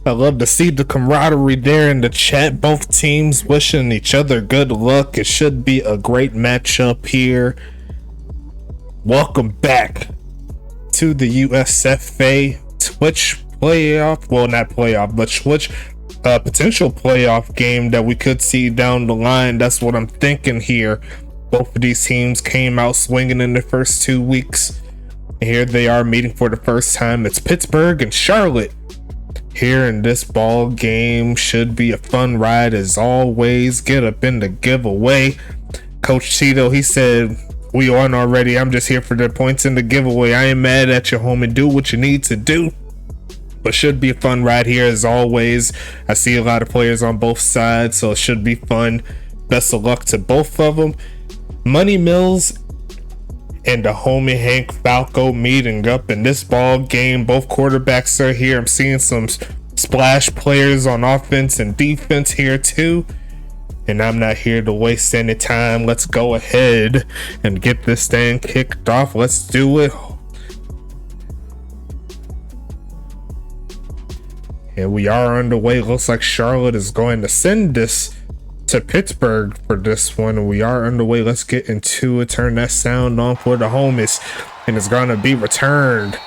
I love to see the camaraderie there in the chat. Both teams wishing each other good luck. It should be a great matchup here. Welcome back to the USFA Twitch playoff. Well, not playoff, but Twitch potential playoff game that we could see down the line. That's what I'm thinking here. Both of these teams came out swinging in the first 2 weeks. Here they are meeting for the first time. It's Pittsburgh and Charlotte here in this ball game. Should be a fun ride as always. Get up in the giveaway. Coach Tito, he said, we on already. I'm just here for the points in the giveaway. I ain't mad at you, homie. Do what you need to do. But should be a fun ride here as always. I see a lot of players on both sides, so it should be fun. Best of luck to both of them. Money Mills and the homie Hank Falco meeting up in this ball game. Both quarterbacks are here. I'm seeing some splash players on offense and defense here too. And I'm not here to waste any time. Let's go ahead and get this thing kicked off. Let's do it. Here we are underway. Looks like Charlotte is going to send this to Pittsburgh for this one. We are underway. Let's get into it. Turn that sound on for the homies. And it's going to be returned.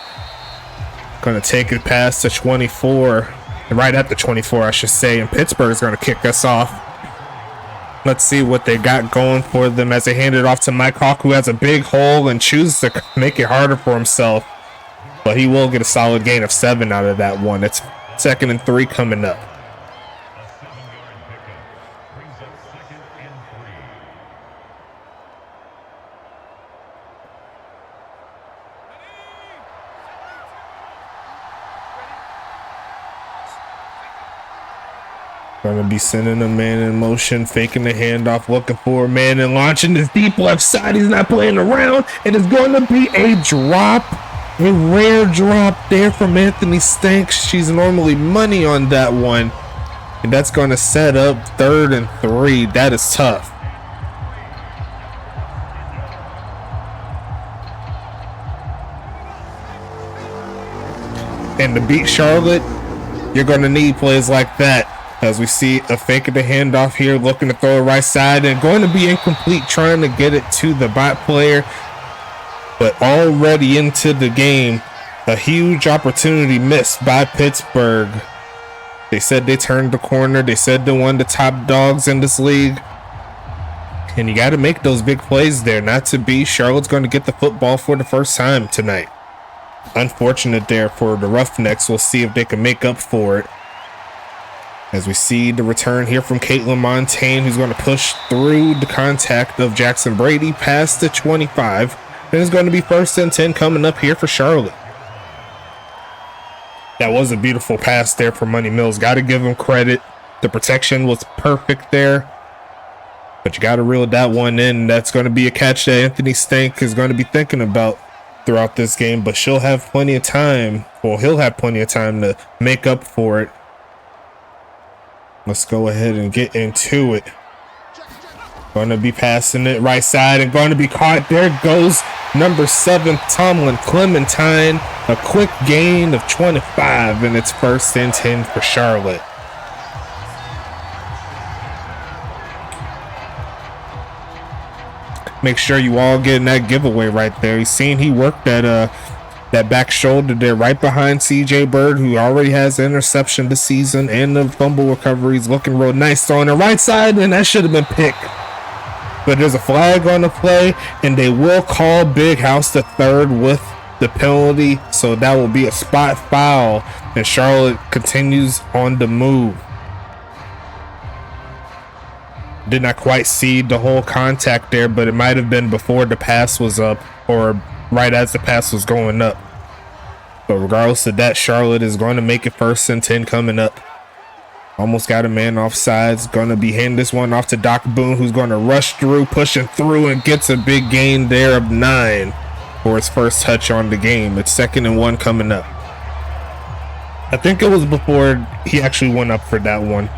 Going to take it past the 24. Right at the 24, I should say. And Pittsburgh is going to kick us off. Let's see what they got going for them as they hand it off to Mike Hawk, who has a big hole and chooses to make it harder for himself. But he will get a solid gain of 7 out of that one. It's 2nd and 3 coming up. Going to be sending a man in motion, faking the handoff, looking for a man and launching this deep left side. He's not playing around. It is going to be a drop, a rare drop there from Anthony Stanks. She's normally money on that one. And that's going to set up 3rd and 3. That is tough. And to beat Charlotte, you're going to need plays like that. As we see a fake of the handoff here, looking to throw it right side and going to be incomplete, trying to get it to the bot player. But already into the game, a huge opportunity missed by Pittsburgh. They said they turned the corner. They said they're one of the top dogs in this league. And you got to make those big plays there. Not to be, Charlotte's going to get the football for the first time tonight. Unfortunate there for the Roughnecks. We'll see if they can make up for it. As we see the return here from Caitlin Montaigne, who's going to push through the contact of Jackson Brady past the 25. And it's going to be 1st and 10 coming up here for Charlotte. That was a beautiful pass there for Money Mills. Got to give him credit. The protection was perfect there. But you got to reel that one in. That's going to be a catch that Anthony Stank is going to be thinking about throughout this game. But she'll have plenty of time. Well, he'll have plenty of time to make up for it. Let's go ahead and get into it. Going to be passing it right side and going to be caught. There goes number 7, Tomlin Clementine. A quick gain of 25, and it's 1st and 10 for Charlotte. Make sure you all getting that giveaway right there. He's seen he worked that back shoulder there right behind CJ Bird, who already has the interception this season and the fumble recovery. He's looking real nice on the right side, and that should have been picked. But there's a flag on the play, and they will call Big House the 3rd with the penalty, so that will be a spot foul, and Charlotte continues on the move. Did not quite see the whole contact there, but it might have been before the pass was up or right as the pass was going up. But regardless of that, Charlotte is going to make it 1st and 10 coming up. Almost got a man off sides. Going to be handing this one off to Doc Boone, who's going to rush through, pushing through, and gets a big gain there of 9 for his first touch on the game. It's 2nd and 1 coming up. I think it was before he actually went up for that one.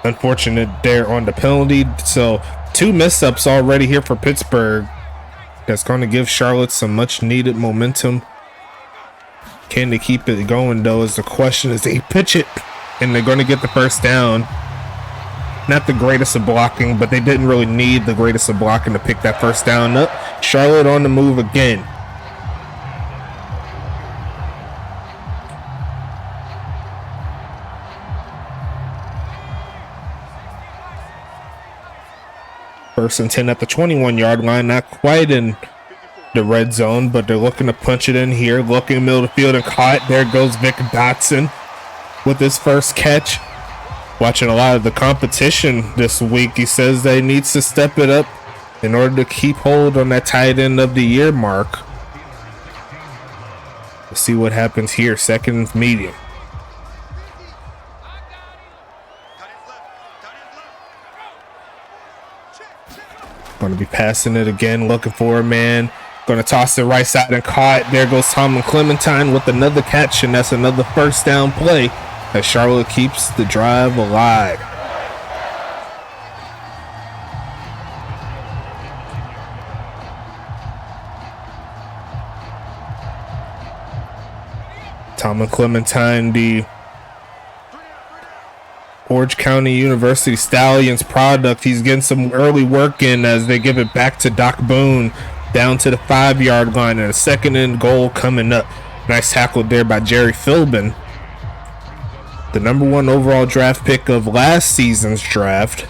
Unfortunate there on the penalty. So 2 mess-ups already here for Pittsburgh. That's going to give Charlotte some much needed momentum. Can they keep it going, though, is the question. As they pitch it, and they're going to get the first down. Not the greatest of blocking, but they didn't really need the greatest of blocking to pick that first down up. Charlotte on the move again. First and 10 at the 21-yard line. Not quite in the red zone, but they're looking to punch it in here. Looking middle of the field and caught. There goes Vic Dotson with his first catch. Watching a lot of the competition this week, he says that he needs to step it up in order to keep hold on that tight end of the year mark. Let's see what happens here. Second medium. Going to be passing it again, looking for a man. Going to toss it right side and caught. There goes Tom Clementine with another catch, and that's another first down play as Charlotte keeps the drive alive. Tom Clementine, the Orange County University Stallions product. He's getting some early work in as they give it back to Doc Boone down to the 5-yard line, and a second and goal coming up. Nice tackle there by Jerry Philbin, the #1 overall draft pick of last season's draft.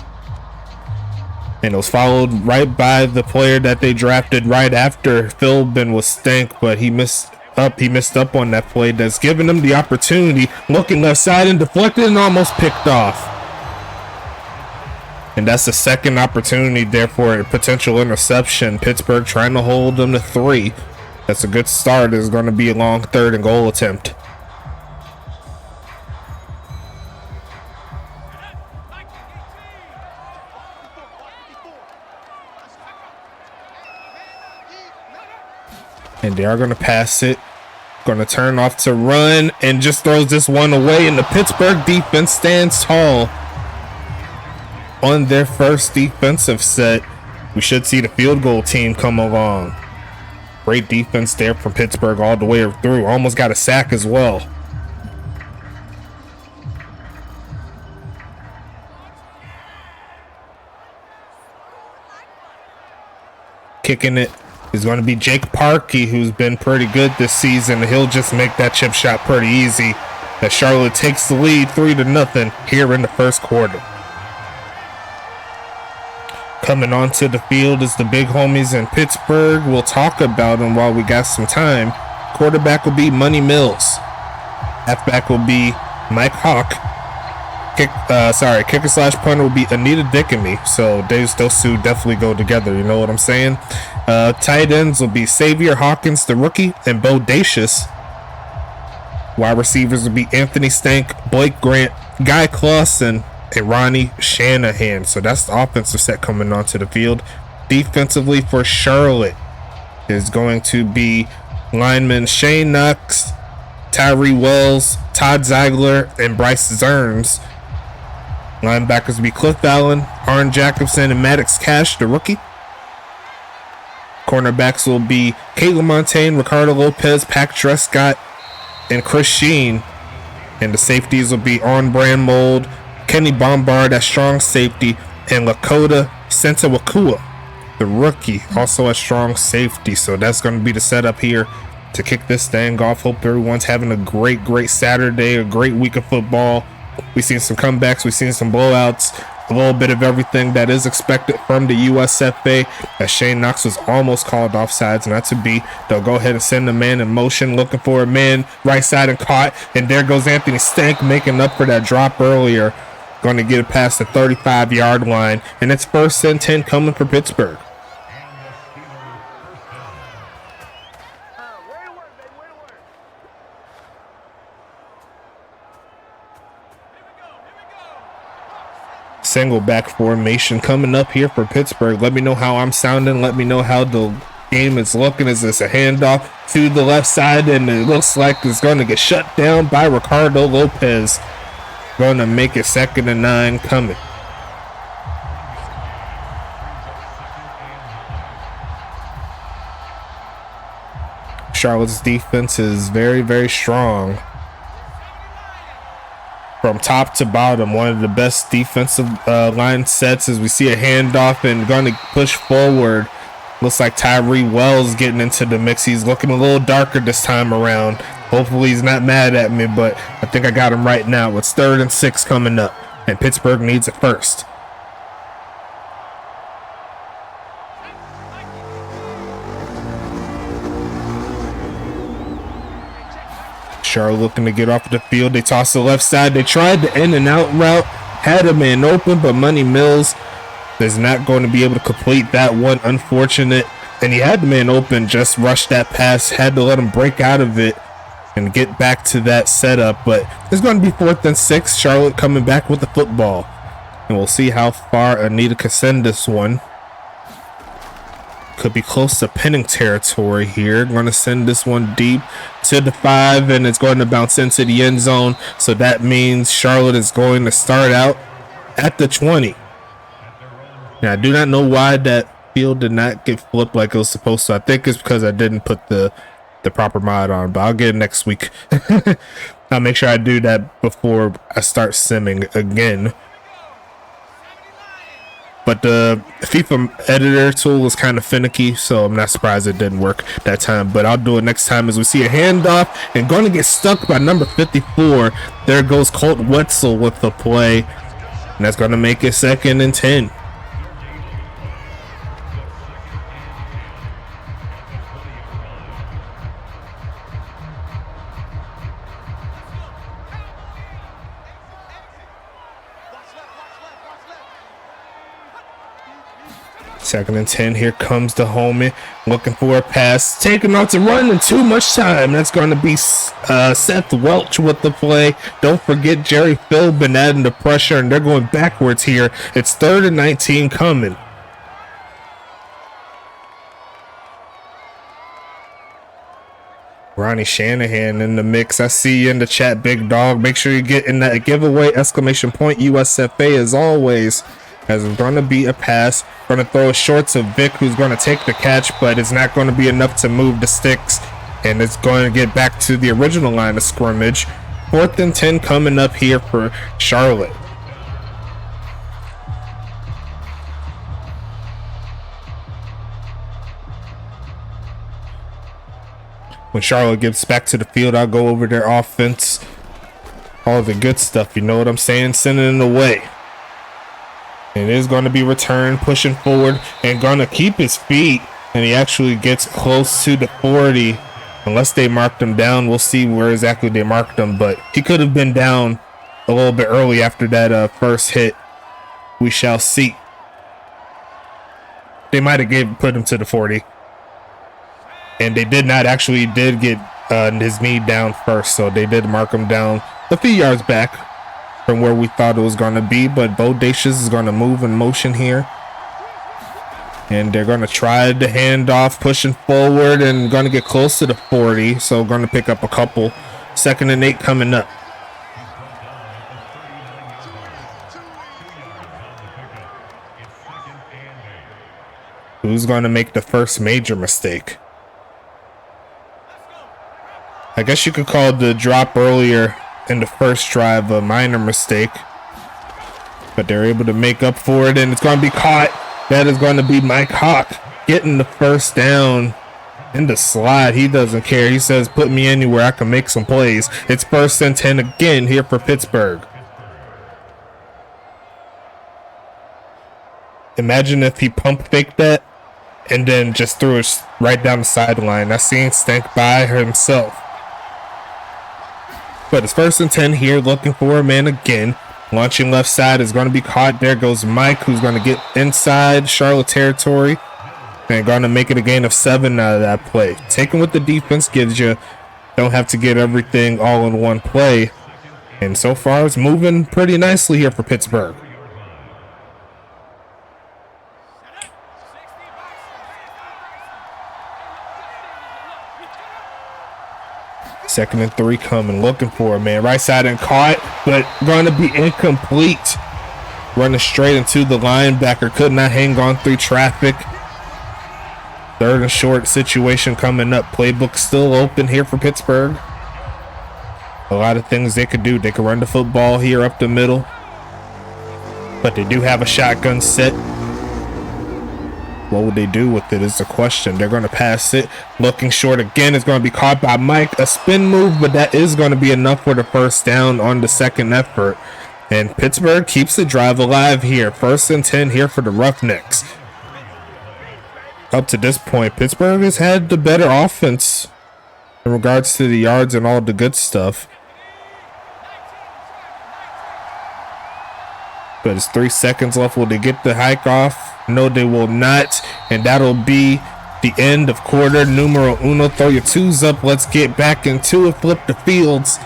And it was followed right by the player that they drafted right after Philbin was Stank, but he missed up on that play. That's given him the opportunity. Looking left side and deflected and almost picked off. And that's the second opportunity there for a potential interception. Pittsburgh trying to hold them to 3. That's a good start. It's going to be a long 3rd and goal attempt. And they are going to pass it. Going to turn off to run and just throws this one away. And the Pittsburgh defense stands tall on their first defensive set. We should see the field goal team come along. Great defense there from Pittsburgh all the way through. Almost got a sack as well. Kicking it is going to be Jake Parkey, who's been pretty good this season. He'll just make that chip shot pretty easy as Charlotte takes the lead 3-0 here in the first quarter. Coming onto the field is the big homies in Pittsburgh. We'll talk about them while we got some time. Quarterback will be Money Mills. Halfback will be Mike Hawk. Kicker slash punter will be Anita Dickamy. So those two definitely go together. You know what I'm saying? Tight ends will be Xavier Hawkins, the rookie, and Bo Dacius. Wide receivers will be Anthony Stank, Blake Grant, Guy Clausen, and Ronnie Shanahan. So that's the offensive set coming onto the field. Defensively for Charlotte is going to be linemen Shane Knox, Tyree Wells, Todd Ziegler, and Bryce Zerns. Linebackers will be Cliff Allen, Arn Jacobson, and Maddox Cash, the rookie. Cornerbacks will be Caitlin Montaigne, Ricardo Lopez, Pac Trescott, and Chris Sheen. And the safeties will be On Brand Mold, Kenny Bombard, that strong safety, and Lakota Sentawakua, the rookie, also a strong safety. So that's going to be the setup here to kick this thing off. Hope everyone's having a great Saturday, a great week of football. We've seen some comebacks, we've seen some blowouts, a little bit of everything that is expected from the USFA. As Shane Knox was almost called offsides, not to be. They'll go ahead and send a man in motion, looking for a man right side and caught. And there goes Anthony Stank making up for that drop earlier. Going to get it past the 35-yard line. And it's 1st and 10 coming for Pittsburgh. Single back formation coming up here for Pittsburgh. Let me know how I'm sounding. Let me know how the game is looking. Is this a handoff to the left side? And it looks like it's going to get shut down by Ricardo Lopez. Going to make it 2nd and 9 coming. Charlotte's defense is very, very strong. From top to bottom, one of the best defensive line sets as we see a handoff and going to push forward. Looks like Tyree Wells getting into the mix. He's looking a little darker this time around. Hopefully he's not mad at me, but I think I got him right now. It's 3rd and 6 coming up, and Pittsburgh needs it first. Charlotte looking to get off the field. They toss the left side. They tried the in and out route. Had a man open, but Money Mills is not going to be able to complete that one. Unfortunate. And he had the man open, just rushed that pass. Had to let him break out of it and get back to that setup. But it's going to be 4th and 6. Charlotte coming back with the football. And we'll see how far Anita can send this one. Could be close to pinning territory here. Going to send this one deep to the 5, and it's going to bounce into the end zone. So that means Charlotte is going to start out at the 20. Now, I do not know why that field did not get flipped like it was supposed to. I think it's because I didn't put the proper mod on, but I'll get it next week. I'll make sure I do that before I start simming again. But the FIFA editor tool was kind of finicky, so I'm not surprised it didn't work that time. But I'll do it next time as we see a handoff and going to get stuck by number 54. There goes Colt Wetzel with the play. And that's going to make it 2nd and 10. Second and 10. Here comes the homie looking for a pass, taking off to run in too much time. That's going to be Seth Welch with the play. Don't forget Jerry Philbin adding the pressure, and they're going backwards here. It's 3rd and 19 coming. Ronnie Shanahan in the mix. I see you in the chat, big dog. Make sure you get in that giveaway exclamation point USFA as always. As it's going to be a pass. Going to throw it short to Vic, who's going to take the catch, but it's not going to be enough to move the sticks. And it's going to get back to the original line of scrimmage. 4th and 10 coming up here for Charlotte. When Charlotte gets back to the field, I'll go over their offense. All the good stuff, you know what I'm saying? Sending it away. It is going to be returned, pushing forward, and going to keep his feet. And he actually gets close to the 40. Unless they marked him down, we'll see where exactly they marked him. But he could have been down a little bit early after that first hit. We shall see. They might have put him to the 40. And they did not actually did get his knee down first. So they did mark him down a few yards back from where we thought it was going to be, but Bodacious is going to move in motion here. And they're going to try the handoff, pushing forward and going to get close to the 40. So going to pick up a couple. 2nd and 8 coming up. Who's going to make the first major mistake? I guess you could call the drop earlier in the first drive a minor mistake, but they're able to make up for it, and it's going to be caught. That is going to be Mike Hawk getting the first down in the slide. He doesn't care. He says, put me anywhere I can make some plays. It's 1st and 10 again here for Pittsburgh. Imagine if he pump faked that and then just threw it right down the sideline. I seen Stank by himself. But it's 1st and 10 here, looking for a man again. Launching left side is going to be caught. There goes Mike, who's going to get inside Charlotte territory. And going to make it a gain of 7 out of that play. Taking what the defense gives you. Don't have to get everything all in one play. And so far, it's moving pretty nicely here for Pittsburgh. Second and 3 coming, looking for a man. Right side and caught, but going to be incomplete. Running straight into the linebacker. Could not hang on through traffic. Third and short situation coming up. Playbook still open here for Pittsburgh. A lot of things they could do. They could run the football here up the middle, but they do have a shotgun set. What would they do with it is the question. They're going to pass it. Looking short again. It's going to be caught by Mike. A spin move, but that is going to be enough for the first down on the second effort. And Pittsburgh keeps the drive alive here. 1st and 10 here for the Roughnecks. Up to this point, Pittsburgh has had the better offense in regards to the yards and all the good stuff. But it's 3 seconds left. Will they get the hike off? No, they will not. And that'll be the end of quarter numero uno. Throw your twos up. Let's get back into it. Flip the fields.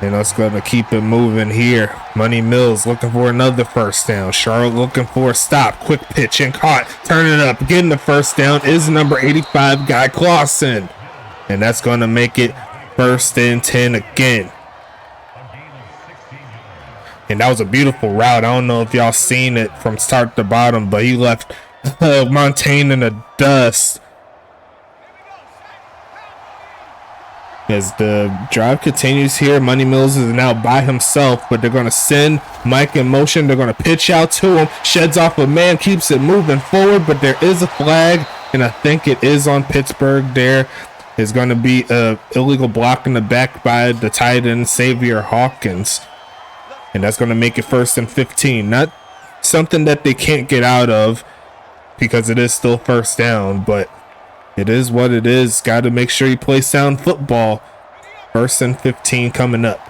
And that's going to keep it moving here. Money Mills looking for another first down. Charlotte looking for a stop. Quick pitch and caught. Turn it up. Getting the first down is number 85, Guy Clausen. And that's going to make it 1st and 10 again. And that was a beautiful route. I don't know if y'all seen it from start to bottom, but he left Montaigne in the dust. As the drive continues here, Money Mills is now by himself, but they're going to send Mike in motion. They're going to pitch out to him. Sheds off a man, keeps it moving forward, but there is a flag, and I think it is on Pittsburgh. There is going to be a illegal block in the back by the tight end, Xavier Hawkins. And that's going to make it 1st and 15. Not something that they can't get out of because it is still first down, but it is what it is. Got to make sure you play sound football. 1st and 15 coming up.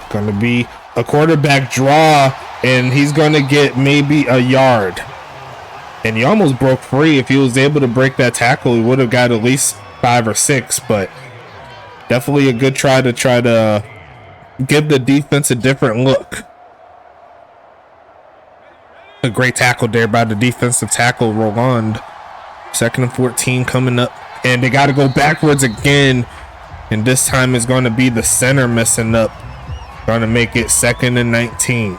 Going to be a quarterback draw, and he's going to get maybe a yard. And he almost broke free. If he was able to break that tackle, he would have got at least 5 or 6, but definitely a good try to give the defense a different look. A great tackle there by the defensive tackle, Roland. 2nd and 14 coming up. And they got to go backwards again. And this time it's going to be the center messing up. Going to make it 2nd and 19.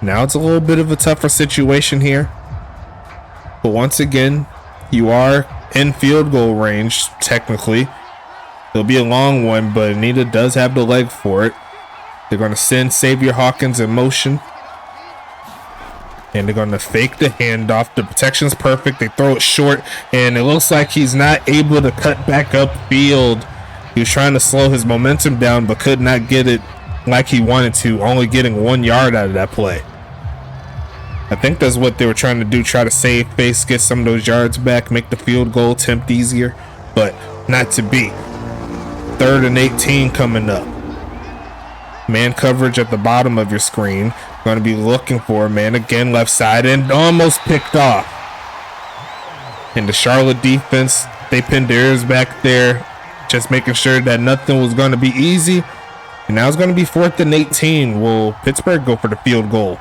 Now it's a little bit of a tougher situation here. But once again, you are in field goal range, technically. It'll be a long one, but Anita does have the leg for it. They're going to send Xavier Hawkins in motion. And they're going to fake the handoff. The protection's perfect. They throw it short, and it looks like he's not able to cut back upfield. He was trying to slow his momentum down, but could not get it like he wanted to, only getting 1 yard out of that play. I think that's what they were trying to do, try to save face, get some of those yards back, make the field goal attempt easier, but not to be. 3rd and 18 coming up. Man coverage at the bottom of your screen. Going to be looking for a man again, left side, and almost picked off. And the Charlotte defense, they pinned their ears back there, just making sure that nothing was going to be easy. And now it's going to be 4th and 18. Will Pittsburgh go for the field goal?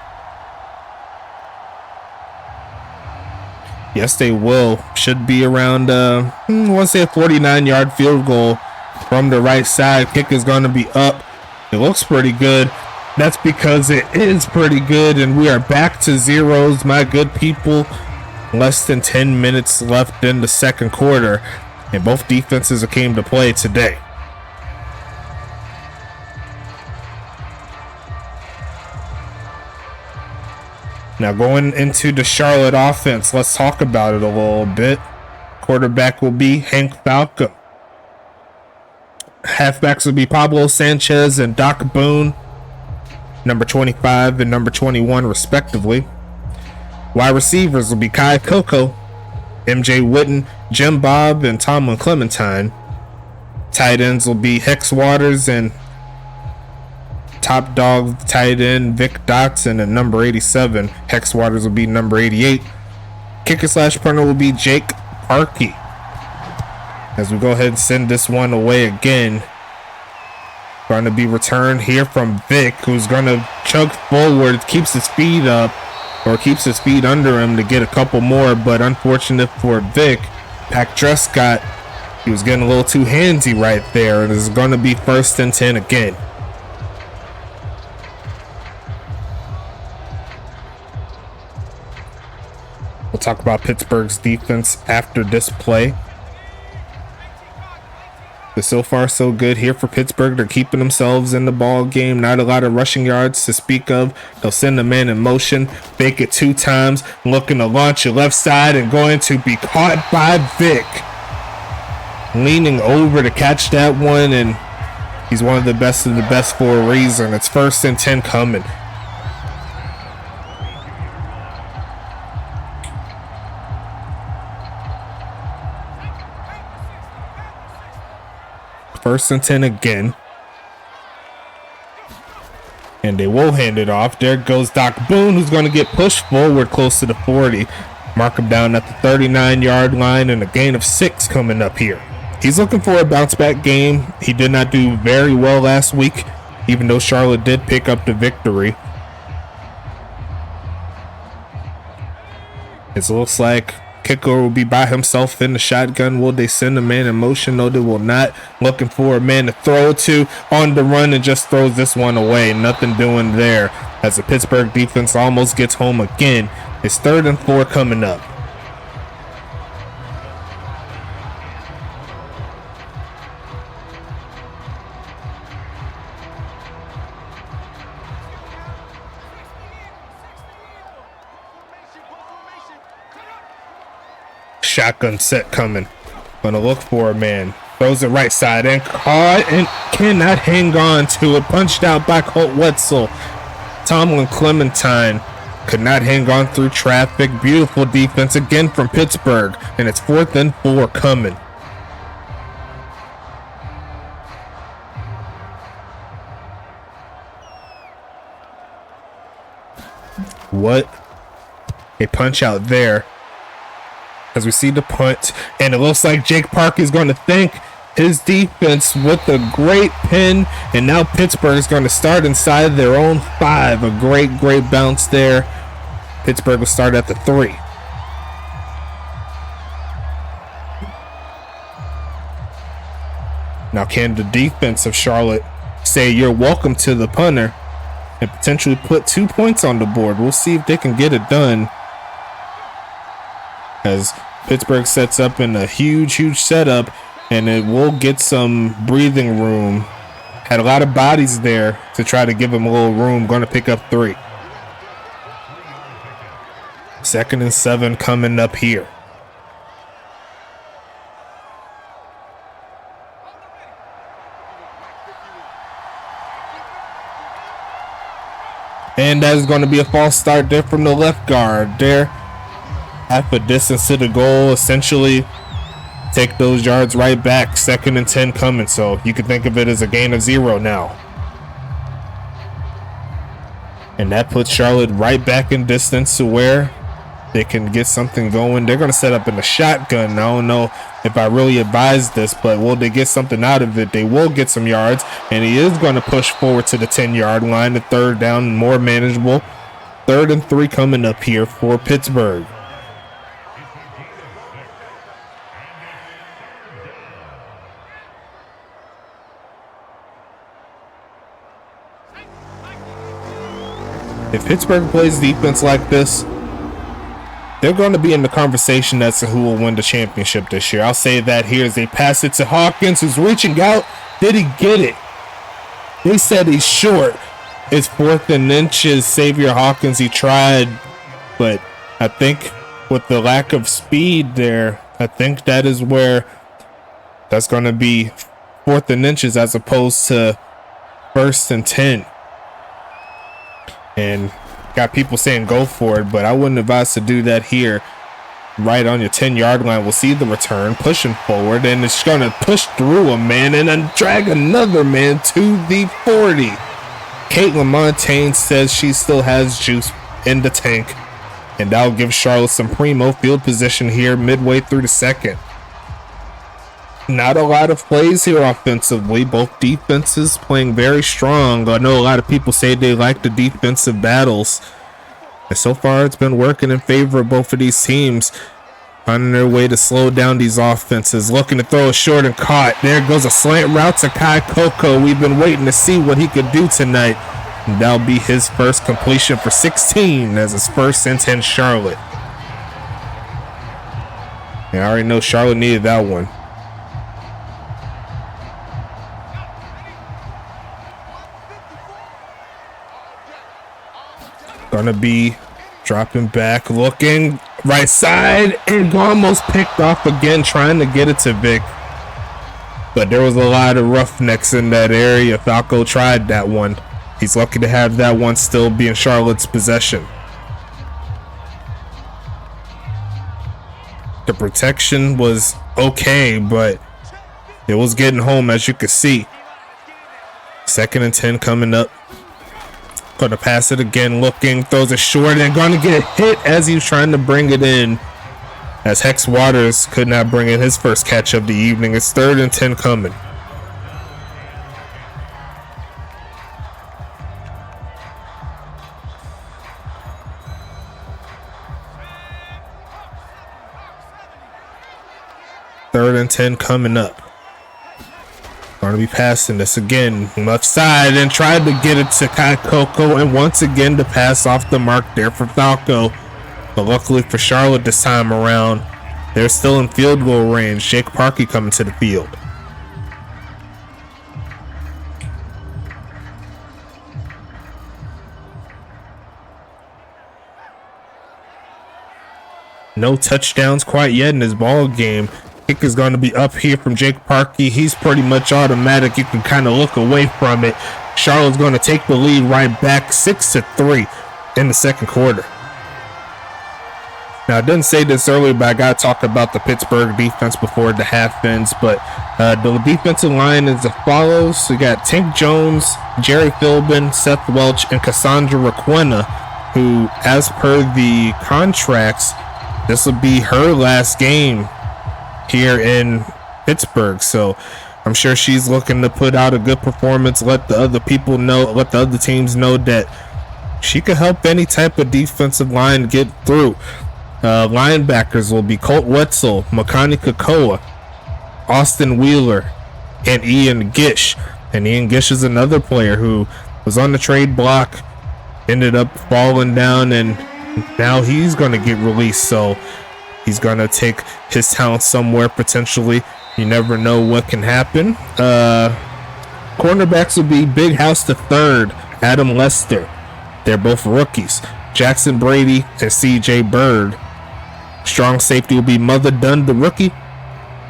Yes, they will. Should be around, I want to say a 49-yard field goal from the right side. Kick is going to be up. It looks pretty good. That's because it is pretty good, and we are back to zeros, my good people. Less than 10 minutes left in the second quarter, and both defenses came to play today. Now going into the Charlotte offense, let's talk about it a little bit. Quarterback will be Hank Falcom. Halfbacks will be Pablo Sanchez and Doc Boone, number 25 and number 21 respectively. Wide receivers will be Kai Coco, MJ Witten, Jim Bob, and Tomlin Clementine. Tight ends will be Hex Waters and top dog tight end Vic Dotson at number 87. Hex Waters will be number 88. Kicker slash punter will be Jake Parkey. As we go ahead and send this one away again, going to be returned here from Vic, who's going to chug forward, keeps his speed up, or keeps his speed under him to get a couple more, but unfortunate for Vic, Pack Trescott, he was getting a little too handsy right there, and it's going to be 1st and 10 again. We'll talk about Pittsburgh's defense after this play. But so far, so good here for Pittsburgh. They're keeping themselves in the ball game. Not a lot of rushing yards to speak of. They'll send the man in motion, fake it 2 times, looking to launch it left side and going to be caught by Vic. Leaning over to catch that one, and he's one of the best for a reason. It's 1st and 10 coming. First and 10 again. And they will hand it off. There goes Doc Boone, who's going to get pushed forward close to the 40. Mark him down at the 39-yard line, and a gain of 6 coming up here. He's looking for a bounce-back game. He did not do very well last week, even though Charlotte did pick up the victory. It looks like kicker will be by himself in the shotgun. Will they send a man in motion? No, they will not. Looking for a man to throw to on the run and just throws this one away. Nothing doing there as the Pittsburgh defense almost gets home again. It's 3rd and 4 coming up. Shotgun set coming. Gonna look for a man. Throws it right side and caught and cannot hang on to it. Punched out by Colt Wetzel. Tomlin Clementine could not hang on through traffic. Beautiful defense again from Pittsburgh. And it's 4th and 4 coming. What a punch out there. As we see the punt, and it looks like Jake Park is going to thank his defense with a great pin, and now Pittsburgh is going to start inside their own 5. A great bounce there. Pittsburgh will start at the 3. Now can the defense of Charlotte say you're welcome to the punter and potentially put 2 points on the board? We'll see if they can get it done, as Pittsburgh sets up in a huge setup, and it will get some breathing room. Had a lot of bodies there to try to give him a little room. Going to pick up 3. 2nd and 7 coming up here. And that is going to be a false start there from the left guard there. Half a distance to the goal, essentially take those yards right back. 2nd and 10 coming, so you can think of it as a gain of 0 now. And that puts Charlotte right back in distance to where they can get something going. They're going to set up in the shotgun. I don't know if I really advise this, but will they get something out of it? They will get some yards, and he is going to push forward to the 10-yard line. The 3rd down, more manageable. 3rd and 3 coming up here for Pittsburgh. If Pittsburgh plays defense like this, they're going to be in the conversation as to who will win the championship this year. I'll say that here as they pass it to Hawkins, who's reaching out. Did he get it? They said he's short. It's 4th and inches. Xavier Hawkins, he tried, but I think with the lack of speed there, I think that is where that's going to be 4th and inches as opposed to 1st and 10. And got people saying go for it, but I wouldn't advise to do that here. Right on your 10-yard line, we'll see the return, pushing forward, and it's going to push through a man and then drag another man to the 40. Caitlin Montaigne says she still has juice in the tank, and that'll give Charlotte some primo field position here midway through the 2nd. Not a lot of plays here offensively. Both defenses playing very strong. I know a lot of people say they like the defensive battles, and so far it's been working in favor of both of these teams, finding their way to slow down these offenses. Looking to throw it short and caught. There goes a slant route to Kai Coco. We've been waiting to see what he could do tonight, and that'll be his first completion for 16 as his 1st and 10 Charlotte. I already know Charlotte needed that one. Gonna be dropping back, looking right side, and almost picked off again, trying to get it to Vic. But there was a lot of Roughnecks in that area. Falco tried that one. He's lucky to have that one still be in Charlotte's possession. The protection was okay, but it was getting home, as you could see. 2nd and 10 coming up. Gonna pass it again, looking, throws it short, and gonna get hit as he's trying to bring it in. As Hex Waters could not bring in his first catch of the evening. It's 3rd and 10 coming. Third and 10 coming up. Going to be passing this again, left side, and tried to get it to Kai Coco, and once again to pass off the mark there for Falco. But luckily for Charlotte this time around, they're still in field goal range. Jake Parkey coming to the field. No touchdowns quite yet in this ball game. Kick is going to be up here from Jake Parkey. He's pretty much automatic. You can kind of look away from it. Charlotte's going to take the lead right back, 6-3 in the second quarter. Now, I didn't say this earlier, but I got to talk about the Pittsburgh defense before the half ends. But the defensive line is as follows. We got Tink Jones, Jerry Philbin, Seth Welch, and Cassandra Requena, who, as per the contracts, this will be her last game here in Pittsburgh. So I'm sure she's looking to put out a good performance, let the other people know, let the other teams know that she could help any type of defensive line get through. Linebackers will be Colt Wetzel, Makani Kakoa, Austin Wheeler, and Ian Gish. And Ian Gish is another player who was on the trade block, ended up falling down, and now he's going to get released. So he's going to take his talent somewhere potentially. You never know what can happen. Cornerbacks will be Big House III, Adam Lester. They're both rookies. Jackson Brady and CJ Bird. Strong safety will be Mother Dunn, the rookie.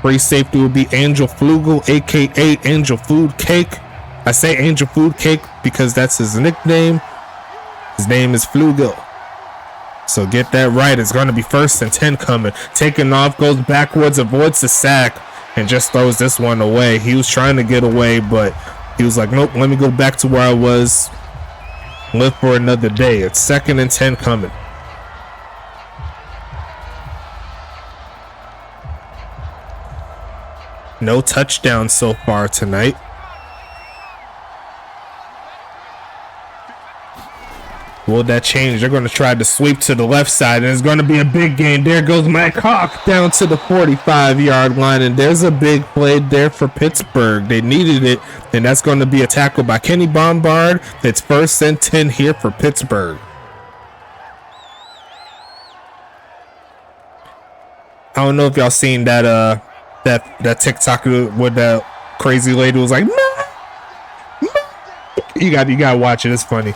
Free safety will be Angel Flugel, aka Angel Food Cake. I say Angel Food Cake because that's his nickname. His name is Flugel. So get that right. It's going to be 1st and 10 coming. Taking off, goes backwards, avoids the sack, and just throws this one away. He was trying to get away, but he was like, nope, let me go back to where I was. Live for another day. It's 2nd and 10 coming. No touchdowns so far tonight. Will that change? They're going to try to sweep to the left side, and it's going to be a big gain. There goes Mike Hawk down to the 45-yard line, and there's a big play there for Pittsburgh. They needed it, and that's going to be a tackle by Kenny Bombard. It's 1st and 10 here for Pittsburgh. I don't know if y'all seen that that TikTok with that crazy lady was like, you gotta watch it. It's funny.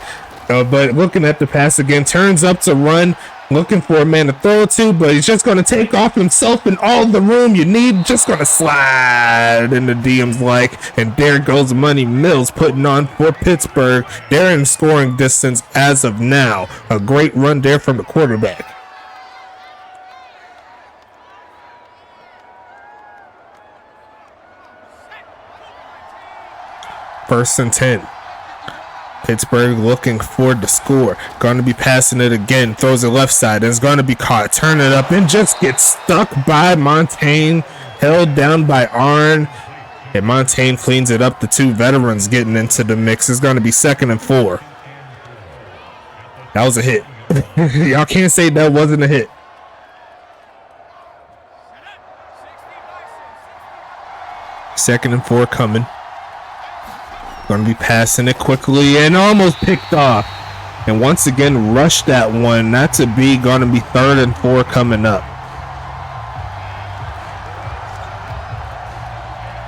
But looking at the pass again, turns up to run, looking for a man to throw it to, but he's just going to take off himself and all the room you need, just going to slide in the DMs like, and there goes Money Mills putting on for Pittsburgh. They're in scoring distance as of now. A great run there from the quarterback. First and 10. Pittsburgh looking for the score. Going to be passing it again. Throws it left side. And it's going to be caught. Turn it up and just gets stuck by Montaigne. Held down by Arn. And Montaigne cleans it up. The two veterans getting into the mix. It's going to be 2nd and 4. That was a hit. Y'all can't say that wasn't a hit. Second and 4 coming. Going to be passing it quickly and almost picked off. And once again, rushed that one. Not to be. Going to be 3rd and 4 coming up.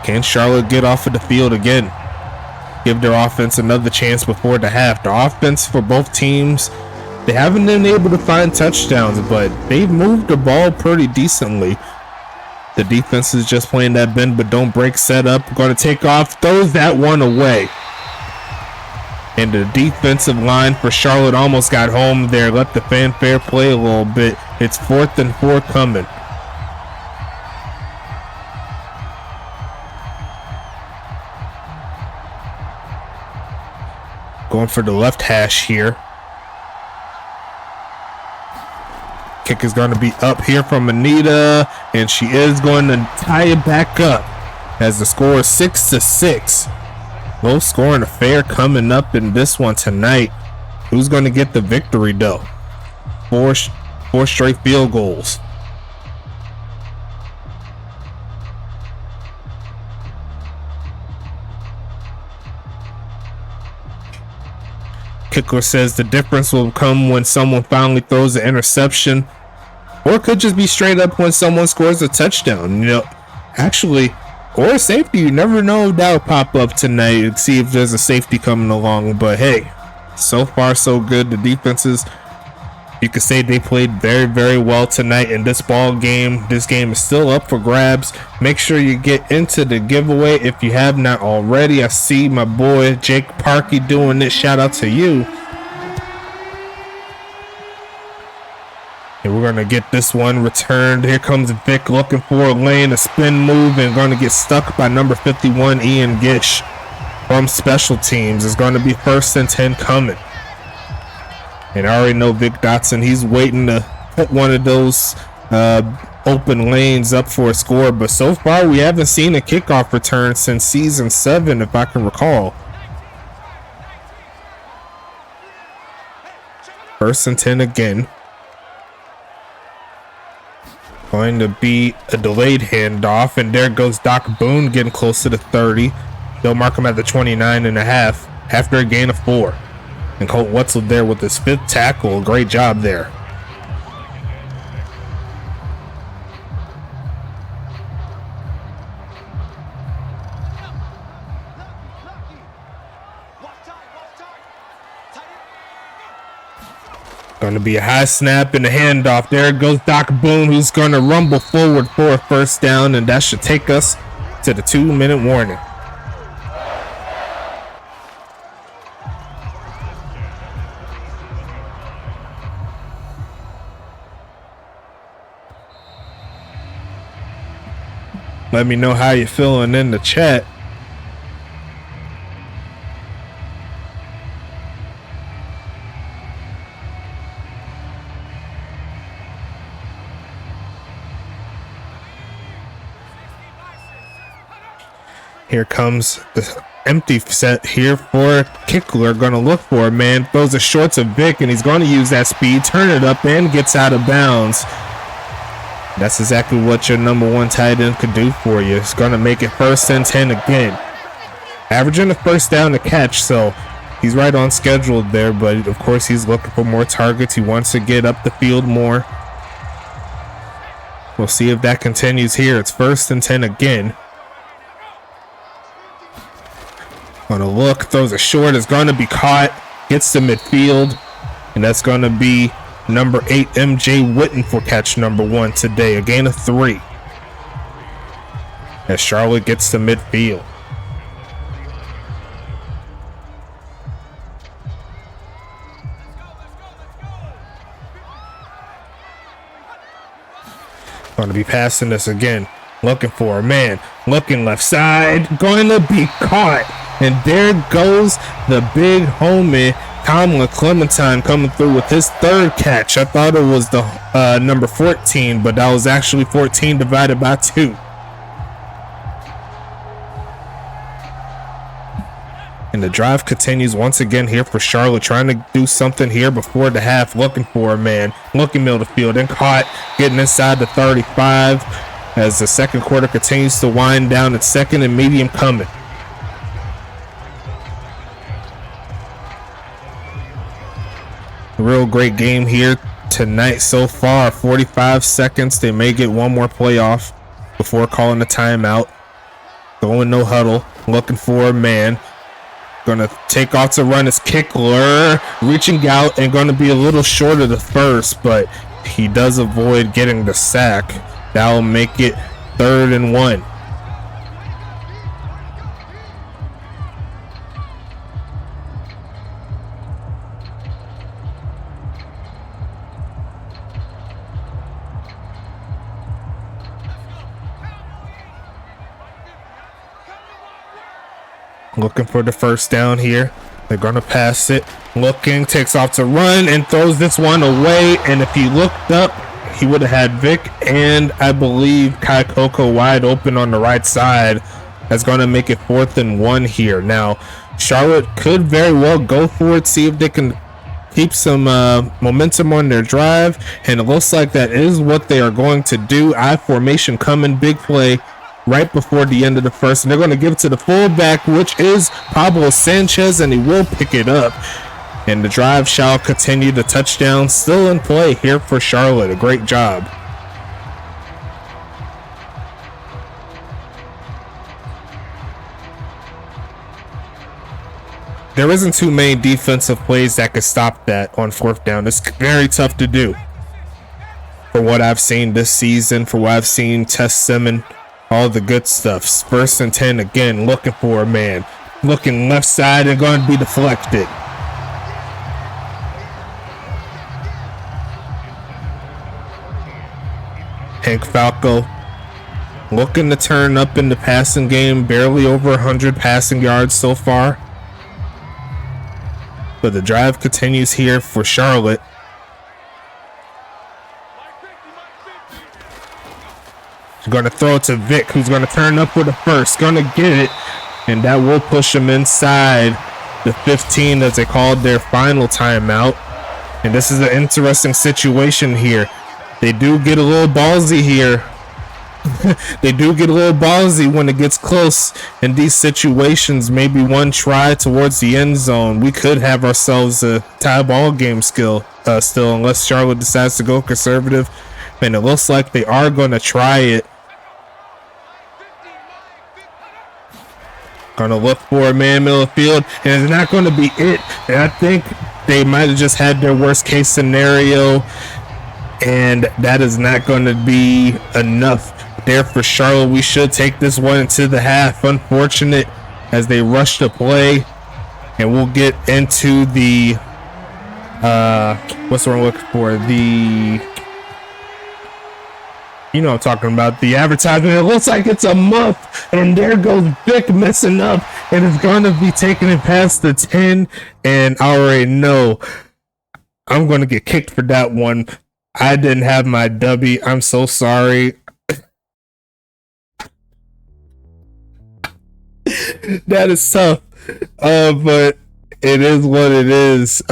Can Charlotte get off of the field again? Give their offense another chance before the half. The offense for both teams, they haven't been able to find touchdowns, but they've moved the ball pretty decently. The defense is just playing that bend but don't break setup. Going to take off, throws that one away. And the defensive line for Charlotte almost got home there. Let the fanfare play a little bit. It's 4th and 4 coming. Going for the left hash here. Kick is going to be up here from Anita, and she is going to tie it back up as the score is 6-6. Low scoring affair coming up in this one tonight. Who's going to get the victory though? Four straight field goals. Kickler says the difference will come when someone finally throws an interception, or it could just be straight up when someone scores a touchdown. You know, actually, or a safety. You never know if that'll pop up tonight. See if there's a safety coming along. But hey, so far so good. The defenses, you could say they played very, very well tonight in this ball game. This game is still up for grabs. Make sure you get into the giveaway if you have not already. I see my boy Jake Parkey doing it. Shout out to you. And we're going to get this one returned. Here comes Vic looking for a lane, a spin move, and going to get stuck by number 51, Ian Gish from special teams. It's going to be 1st and 10 coming. And I already know Vic Dotson, he's waiting to put one of those open lanes up for a score. But so far, we haven't seen a kickoff return since season 7, if I can recall. 1st and 10 again. Going to be a delayed handoff, and there goes Doc Boone getting close to the 30. They'll mark him at the 29.5 after a gain of 4. And Colt Wetzel there with his 5th tackle. Great job there. Going to be a high snap and a handoff. There goes Doc Boone, who's going to rumble forward for a 1st down, and that should take us to the 2-minute warning. Let me know how you're feeling in the chat. Here comes the empty set here for Kickler. Going to look for a man. Throws the shorts of Vic, and he's going to use that speed. Turn it up and gets out of bounds. That's exactly what your number 1 tight end could do for you. It's going to make it 1st and 10 again. Averaging a 1st down to catch, so he's right on schedule there. But of course, he's looking for more targets. He wants to get up the field more. We'll see if that continues here. It's 1st and 10 again. On a look, throws a short, is going to be caught, gets to midfield, and that's going to be number 8, MJ Witten, for catch number 1 today. A gain of 3 as Charlotte gets to midfield. Going to be passing this again. Looking for a man. Looking left side. Going to be caught. And there goes the big homie, Tomlin Clementine, coming through with his 3rd catch. I thought it was the number 14, but that was actually 14 divided by 2. And the drive continues once again here for Charlotte, trying to do something here before the half. Looking for a man. Looking middle of the field and caught. Getting inside the 35 as the 2nd quarter continues to wind down. It's 2nd and medium coming. Real great game here tonight so far. 45 seconds. They may get one more play off before calling a timeout. The going no huddle, looking for a man. Gonna take off to run his kickler, reaching out and gonna be a little short of the first, but he does avoid getting the sack. That'll make it 3rd and 1. Looking for the first down here. They're gonna pass it. Looking, takes off to run and throws this one away. And if he looked up, he would have had Vic and I believe Kai Coco wide open on the right side. That's gonna make it 4th and 1 here. Now, Charlotte could very well go for it, see if they can keep some momentum on their drive. And it looks like that is what they are going to do. I formation coming, big play right before the end of the first, and they're going to give it to the fullback, which is Pablo Sanchez, and he will pick it up. And the drive shall continue. The touchdown still in play here for Charlotte. A great job. There isn't too many defensive plays that could stop that on 4th down. It's very tough to do. For what I've seen this season, for what I've seen Tess Simmons, all the good stuff. 1st and 10 again, looking for a man. Looking left side and going to be deflected. Hank Falco looking to turn up in the passing game. Barely over 100 passing yards so far. But the drive continues here for Charlotte. Going to throw it to Vic, who's going to turn up with a first. Going to get it, and that will push him inside the 15 as they called their final timeout. And this is an interesting situation here. They do get a little ballsy here. They do get a little ballsy when it gets close in these situations. Maybe one try towards the end zone. We could have ourselves a tie ball game still, unless Charlotte decides to go conservative. And it looks like they are going to try it. Going to look for a man middle of the field, and it's not going to be it. And I think they might have just had their worst case scenario, and that is not going to be enough there for Charlotte. We should take this one into the half. Unfortunate as they rush the play, and we'll get into the what's the one I'm looking for? You know what I'm talking about, the advertisement. It looks like it's a muff, and there goes Vic messing up, and it's going to be taking it past the 10, and I already know I'm going to get kicked for that one. I didn't have my W. I'm so sorry. That is tough, but it is what it is.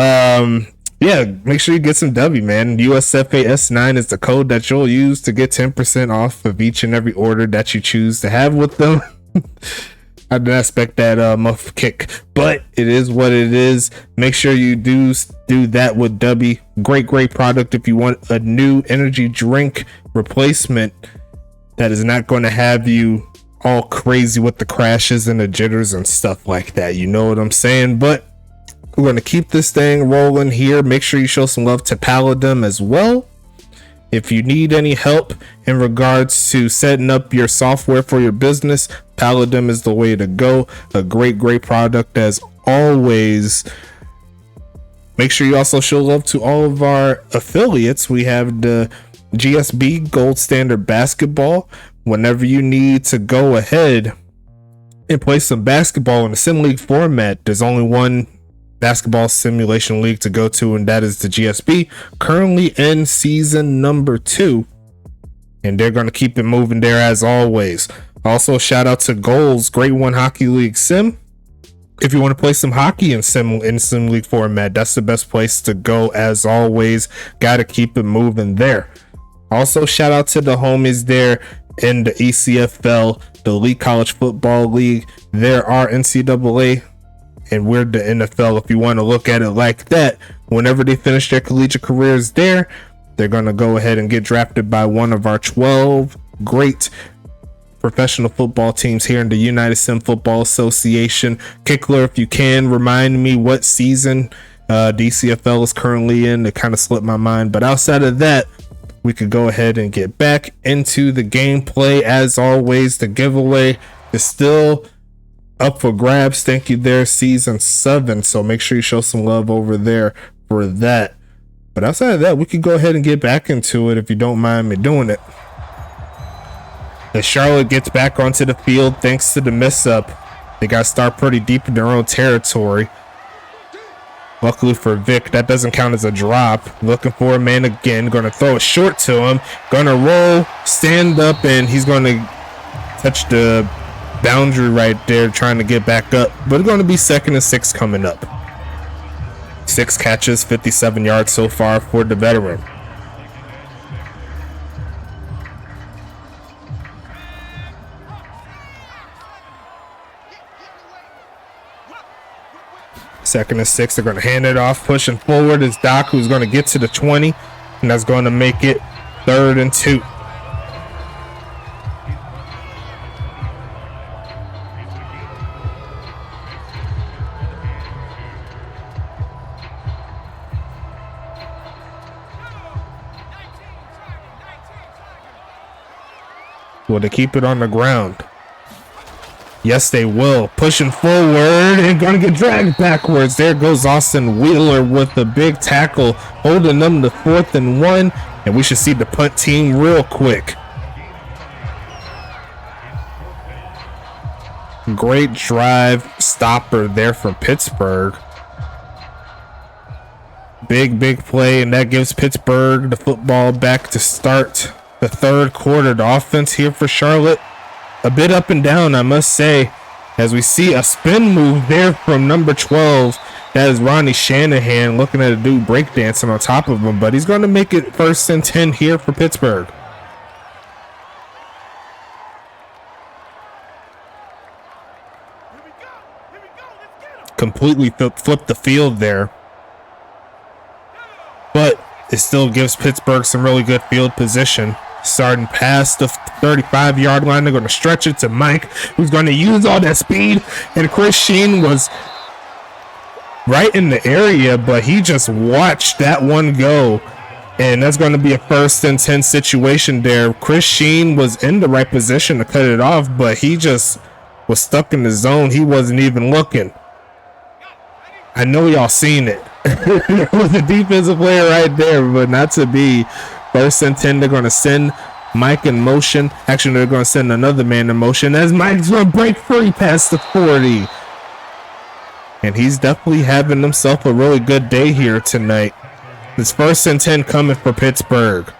Yeah, make sure you get some W, man. USFA S9 is the code that you'll use to get 10% off of each and every order that you choose to have with them. I didn't expect that muff kick, but it is what it is. Make sure you do that with W. Great product if you want a new energy drink replacement that is not going to have you all crazy with the crashes and the jitters and stuff like that. You know what I'm saying? But we're going to keep this thing rolling here. Make sure you show some love to Paladin as well. If you need any help in regards to setting up your software for your business, Paladin is the way to go. A great product as always. Make sure you also show love to all of our affiliates. We have the GSB Gold Standard Basketball. Whenever you need to go ahead and play some basketball in a sim league format, there's only one basketball simulation league to go to, and that is the GSB, currently in season number 2, and they're going to keep it moving there as always. Also, shout out to Goals Grade 1 Hockey League Sim. If you want to play some hockey in sim league format, that's the best place to go as always. Got to keep it moving there. Also, shout out to the homies there in the ECFL, the Elite College Football League. There are NCAA, and we're the NFL. If you want to look at it like that, whenever they finish their collegiate careers there, they're going to go ahead and get drafted by one of our 12 great professional football teams here in the United Sim Football Association. Kickler, if you can, remind me what season DCFL is currently in. It kind of slipped my mind, but outside of that, we could go ahead and get back into the gameplay. As always, the giveaway is still up for grabs. Thank you there, season 7. So make sure you show some love over there for that. But outside of that, we could go ahead and get back into it if you don't mind me doing it. As Charlotte gets back onto the field thanks to the miss up, they got to start pretty deep in their own territory. Luckily for Vic, that doesn't count as a drop. Looking for a man again. Going to throw it short to him. Going to roll, stand up, and he's going to touch the boundary right there, trying to get back up. But it's going to be 2nd and 6 coming up. 6 catches, 57 yards so far for the veteran. Second and 6, they're going to hand it off. Pushing forward is Doc, who's going to get to the 20, and that's going to make it 3rd and 2. Will they keep it on the ground? Yes, they will. Pushing forward and going to get dragged backwards. There goes Austin Wheeler with the big tackle, holding them to 4th and 1. And we should see the punt team real quick. Great drive stopper there from Pittsburgh. Big play, and that gives Pittsburgh the football back to start the 3rd quarter. The offense here for Charlotte, a bit up and down, I must say, as we see a spin move there from number 12. That is Ronnie Shanahan looking at a dude breakdancing on top of him, but he's going to make it 1st and 10 here for Pittsburgh. Completely flipped the field there, but it still gives Pittsburgh some really good field position. Starting past the 35-yard line, they're going to stretch it to Mike, who's going to use all that speed. And Chris Sheen was right in the area, but he just watched that one go. And that's going to be a 1st and 10 situation there. Chris Sheen was in the right position to cut it off, but he just was stuck in the zone. He wasn't even looking. I know y'all seen it. There was a defensive player right there, but not to be. 1st and 10, they're going to send Mike in motion. Actually, they're going to send another man in motion as Mike's going to break free past the 40. And he's definitely having himself a really good day here tonight. It's 1st and 10 coming for Pittsburgh.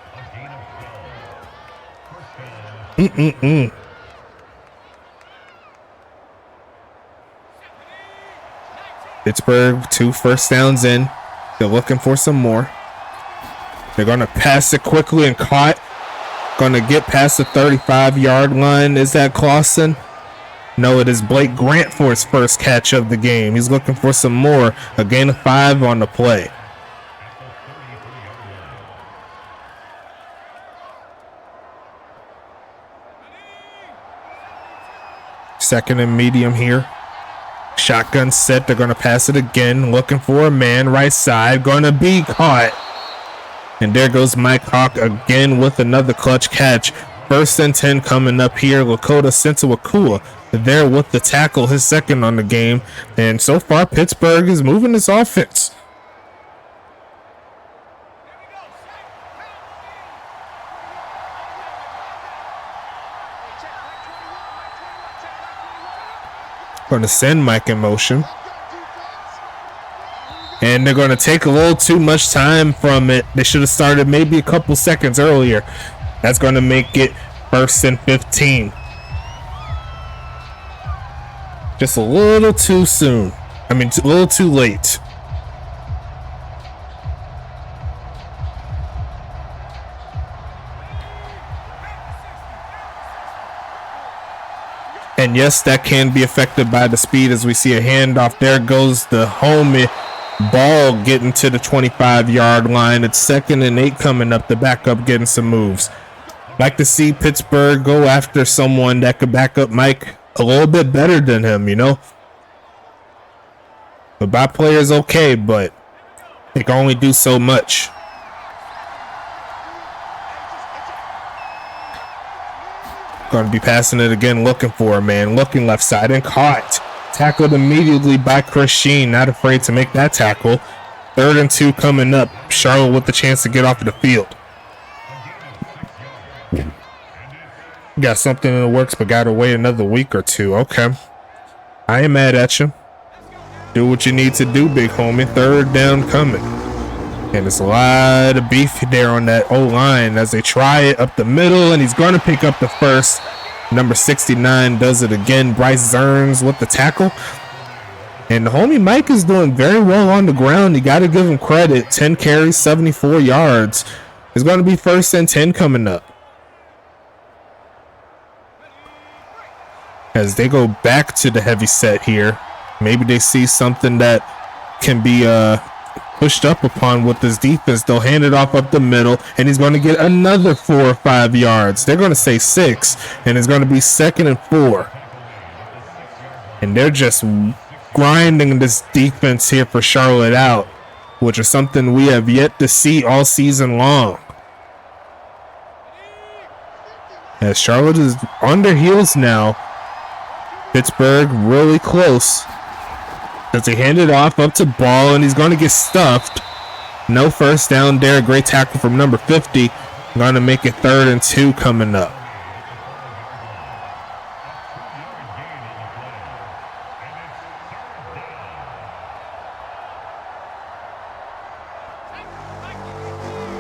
Pittsburgh, 2 first downs in. They're looking for some more. They're going to pass it quickly and caught. Going to get past the 35-yard line. Is that Clausen? No, it is Blake Grant for his first catch of the game. He's looking for some more. A gain of 5 on the play. Second and medium here. Shotgun set. They're going to pass it again. Looking for a man right side. Going to be caught. And there goes Mike Hawk again with another clutch catch. 1st and 10 coming up here. Lakota Sentuakua there with the tackle, his 2nd on the game. And so far, Pittsburgh is moving this offense. Going to send Mike in motion. And they're going to take a little too much time from it. They should have started maybe a couple seconds earlier. That's going to make it 1st and 15. Just a little too soon. I mean, a little too late. And yes, that can be affected by the speed as we see a handoff. There goes the homie. Ball getting to the 25-yard line. It's 2nd and 8 coming up. The backup getting some moves. Like to see Pittsburgh go after someone that could back up Mike a little bit better than him, you know. The bot player is okay, but they can only do so much. Going to be passing it again, looking for a man, looking left side and caught. Tackled immediately by Chris Sheen, not afraid to make that tackle. 3rd and 2 coming up. Charlotte with the chance to get off of the field. Got something in the works, but got to wait another week or two. Okay. I ain't mad at you. Do what you need to do, big homie. 3rd down coming. And there's a lot of beef there on that O-line as they try it up the middle, and he's going to pick up the first. Number 69 does it again. Bryce Zerns with the tackle. And the homie Mike is doing very well on the ground. You got to give him credit. 10 carries, 74 yards. It's going to be 1st and 10 coming up. As they go back to the heavy set here. Maybe they see something that can be pushed up upon with this defense. They'll hand it off up the middle, and he's going to get another 4 or 5 yards. They're going to say 6, and it's going to be 2nd and 4. And they're just grinding this defense here for Charlotte out, which is something we have yet to see all season long. As Charlotte is on their heels now. Pittsburgh really close. As he hand it off up to Ball, and he's going to get stuffed. No first down there. Great tackle from number 50. Going to make it 3rd and 2 coming up.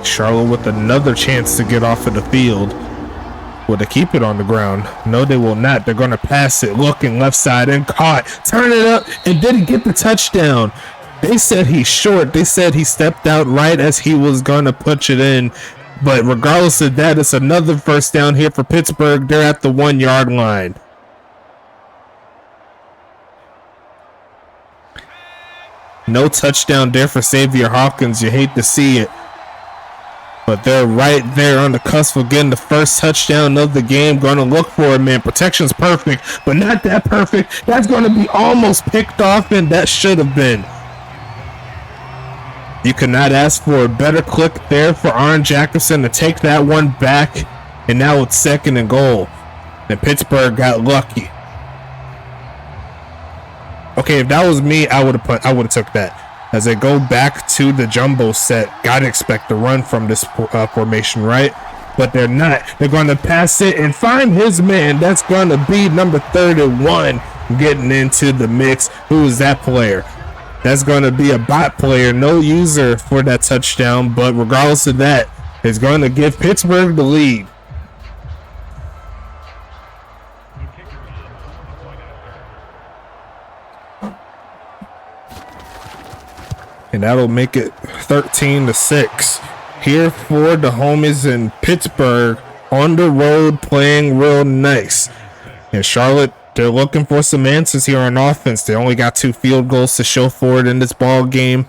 Charlotte with another chance to get off of the field. Will they keep it on the ground? No, they will not. They're going to pass it. Looking left side and caught. Turn it up and didn't get the touchdown. They said he's short. They said he stepped out right as he was going to punch it in. But regardless of that, it's another first down here for Pittsburgh. They're at the 1 yard line. No touchdown there for Xavier Hawkins. You hate to see it. But they're right there on the cusp of getting the first touchdown of the game. Going to look for it, man. Protection's perfect, but not that perfect. That's going to be almost picked off, and that should have been. You could not ask for a better click there for Arn Jacobson to take that one back, and now it's 2nd and goal. And Pittsburgh got lucky. Okay, if that was me, I would have took that. As they go back to the jumbo set, gotta expect the run from this formation, right? But they're not. They're going to pass it and find his man. That's going to be number 31 getting into the mix. Who is that player? That's going to be a bot player, no user for that touchdown. But regardless of that, it's going to give Pittsburgh the lead. And that'll make it 13-6 here for the homies in Pittsburgh on the road playing real nice. And Charlotte, they're looking for some answers here on offense. They only got 2 field goals to show for it in this ball game.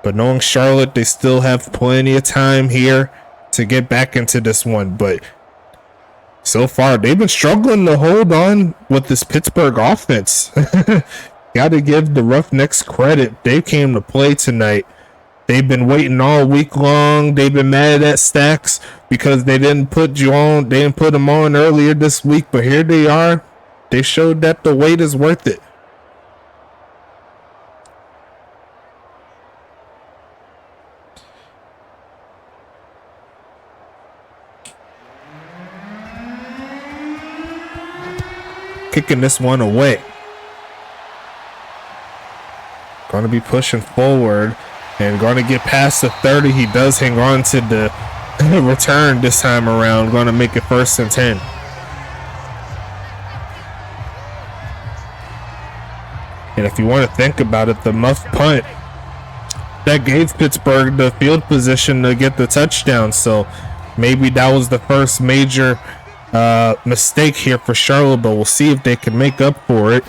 But knowing Charlotte, they still have plenty of time here to get back into this one. But so far, they've been struggling to hold on with this Pittsburgh offense. Got to give the Roughnecks credit. They came to play tonight. They've been waiting all week long. They've been mad at Stacks because they didn't put you on. They didn't put them on earlier this week, but here they are. They showed that the wait is worth it. Kicking this one away. Going to be pushing forward and going to get past the 30. He does hang on to the return this time around. Going to make it 1st and 10. And if you want to think about it, the muff punt that gave Pittsburgh the field position to get the touchdown. So maybe that was the first major mistake here for Charlotte, but we'll see if they can make up for it.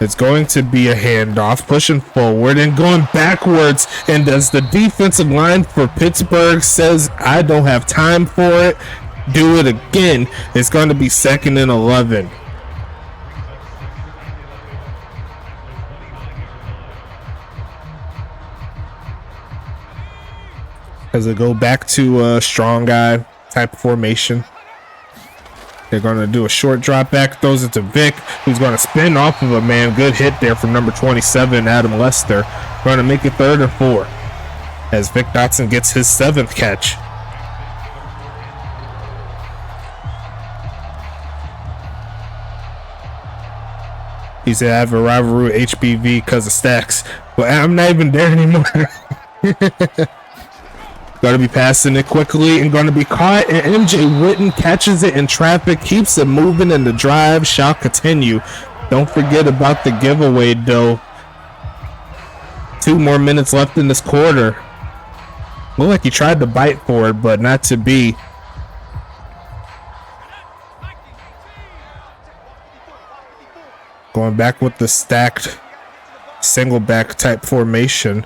It's going to be a handoff, pushing forward and going backwards. And as the defensive line for Pittsburgh says, I don't have time for it, do it again. It's going to be 2nd and 11. As they go back to a strong guy type of formation. They're going to do a short drop back, throws it to Vic, who's going to spin off of a man. Good hit there from number 27, Adam Lester. Going to make it 3rd and 4 as Vic Dotson gets his 7th catch. He said, I have a rivalry with HBV because of Stacks. Well, I'm not even there anymore. Going to be passing it quickly and going to be caught. And MJ Witten catches it in traffic, keeps it moving, and the drive shall continue. Don't forget about the giveaway, though. 2 more minutes left in this quarter. Looked like he tried to bite for it, but not to be. Going back with the stacked single back type formation.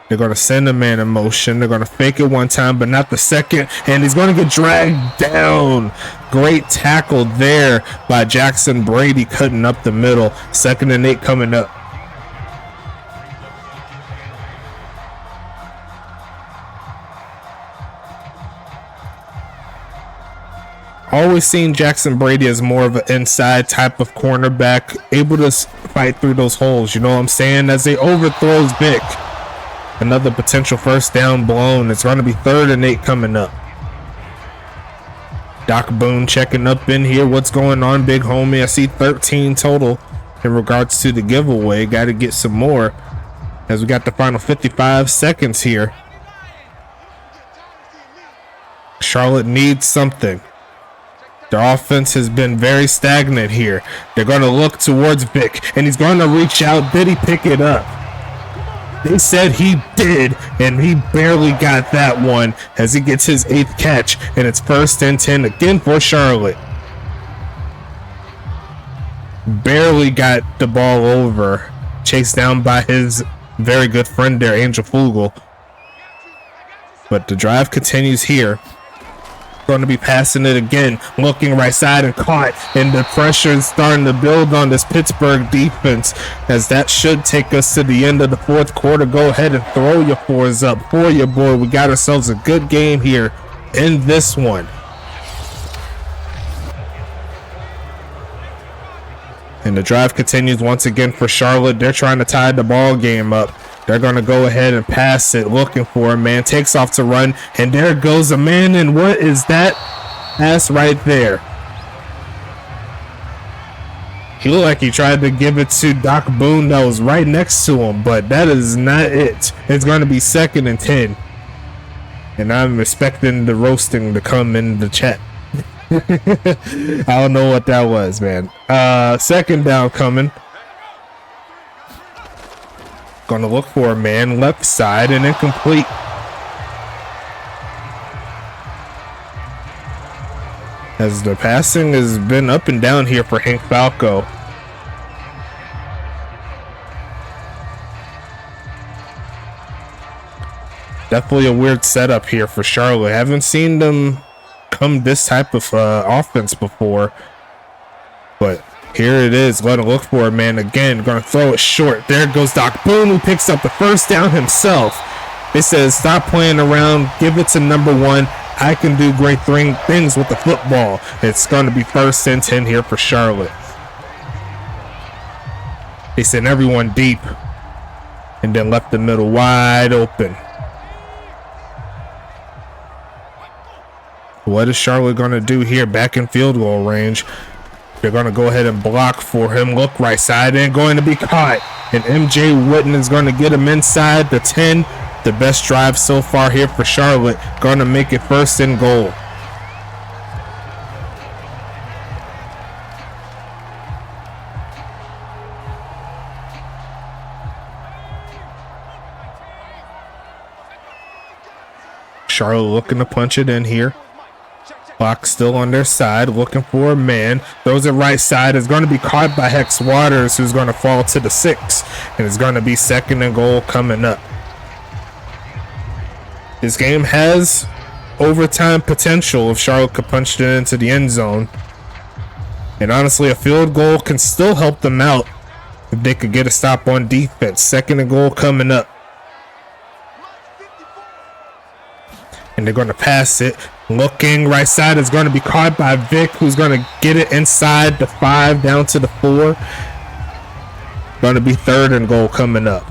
They're going to send a man in motion. They're going to fake it one time, but not the second. And he's going to get dragged down. Great tackle there by Jackson Brady, cutting up the middle. 2nd and 8 coming up. Always seen Jackson Brady as more of an inside type of cornerback, able to fight through those holes. You know what I'm saying? As they overthrows Vic. Another potential 1st down blown. It's going to be 3rd and 8 coming up. Doc Boone checking up in here. What's going on, big homie? I see 13 total in regards to the giveaway. Got to get some more as we got the final 55 seconds here. Charlotte needs something. Their offense has been very stagnant here. They're going to look towards Vic, and he's going to reach out. Did he pick it up? They said he did, and he barely got that one as he gets his 8th catch, and it's 1st and 10 again for Charlotte. Barely got the ball over. Chased down by his very good friend there, Angel Fugel. But the drive continues here. Going to be passing it again, looking right side and caught, and the pressure is starting to build on this Pittsburgh defense as that should take us to the end of the 4th quarter. Go ahead and throw your 4s up for your boy. We got ourselves a good game here in this one. And the drive continues once again for Charlotte. They're trying to tie the ball game up. They're going to go ahead and pass it, looking for a man. Takes off to run, and there goes a man. And what is that pass right there? He looked like he tried to give it to Doc Boone that was right next to him, but that is not it. It's going to be 2nd and 10. And I'm expecting the roasting to come in the chat. I don't know what that was, man. 2nd down coming. Gonna look for a man left side and incomplete. As the passing has been up and down here for Hank Falco. Definitely a weird setup here for Charlotte. Haven't seen them come this type of offense before. But here it is. Going to look for a man again. Going to throw it short. There goes Doc Boone, who picks up the 1st down himself. It says, stop playing around. Give it to number 1. I can do great things with the football. It's going to be 1st and 10 here for Charlotte. They sent everyone deep and then left the middle wide open. What is Charlotte going to do here? Back in field goal range. They're going to go ahead and block for him. Look right side and going to be caught. And MJ Witten is going to get him inside the 10. The best drive so far here for Charlotte. Going to make it 1st and goal. Charlotte looking to punch it in here. Clock still on their side, looking for a man. Throws it right side. Is going to be caught by Hex Waters, who's going to fall to the 6. And it's going to be 2nd and goal coming up. This game has overtime potential if Charlotte could punch it into the end zone. And honestly, a field goal can still help them out if they could get a stop on defense. 2nd and goal coming up. And they're going to pass it. Looking right side is going to be caught by Vic, who's going to get it inside the 5 down to the 4. Going to be 3rd and goal coming up.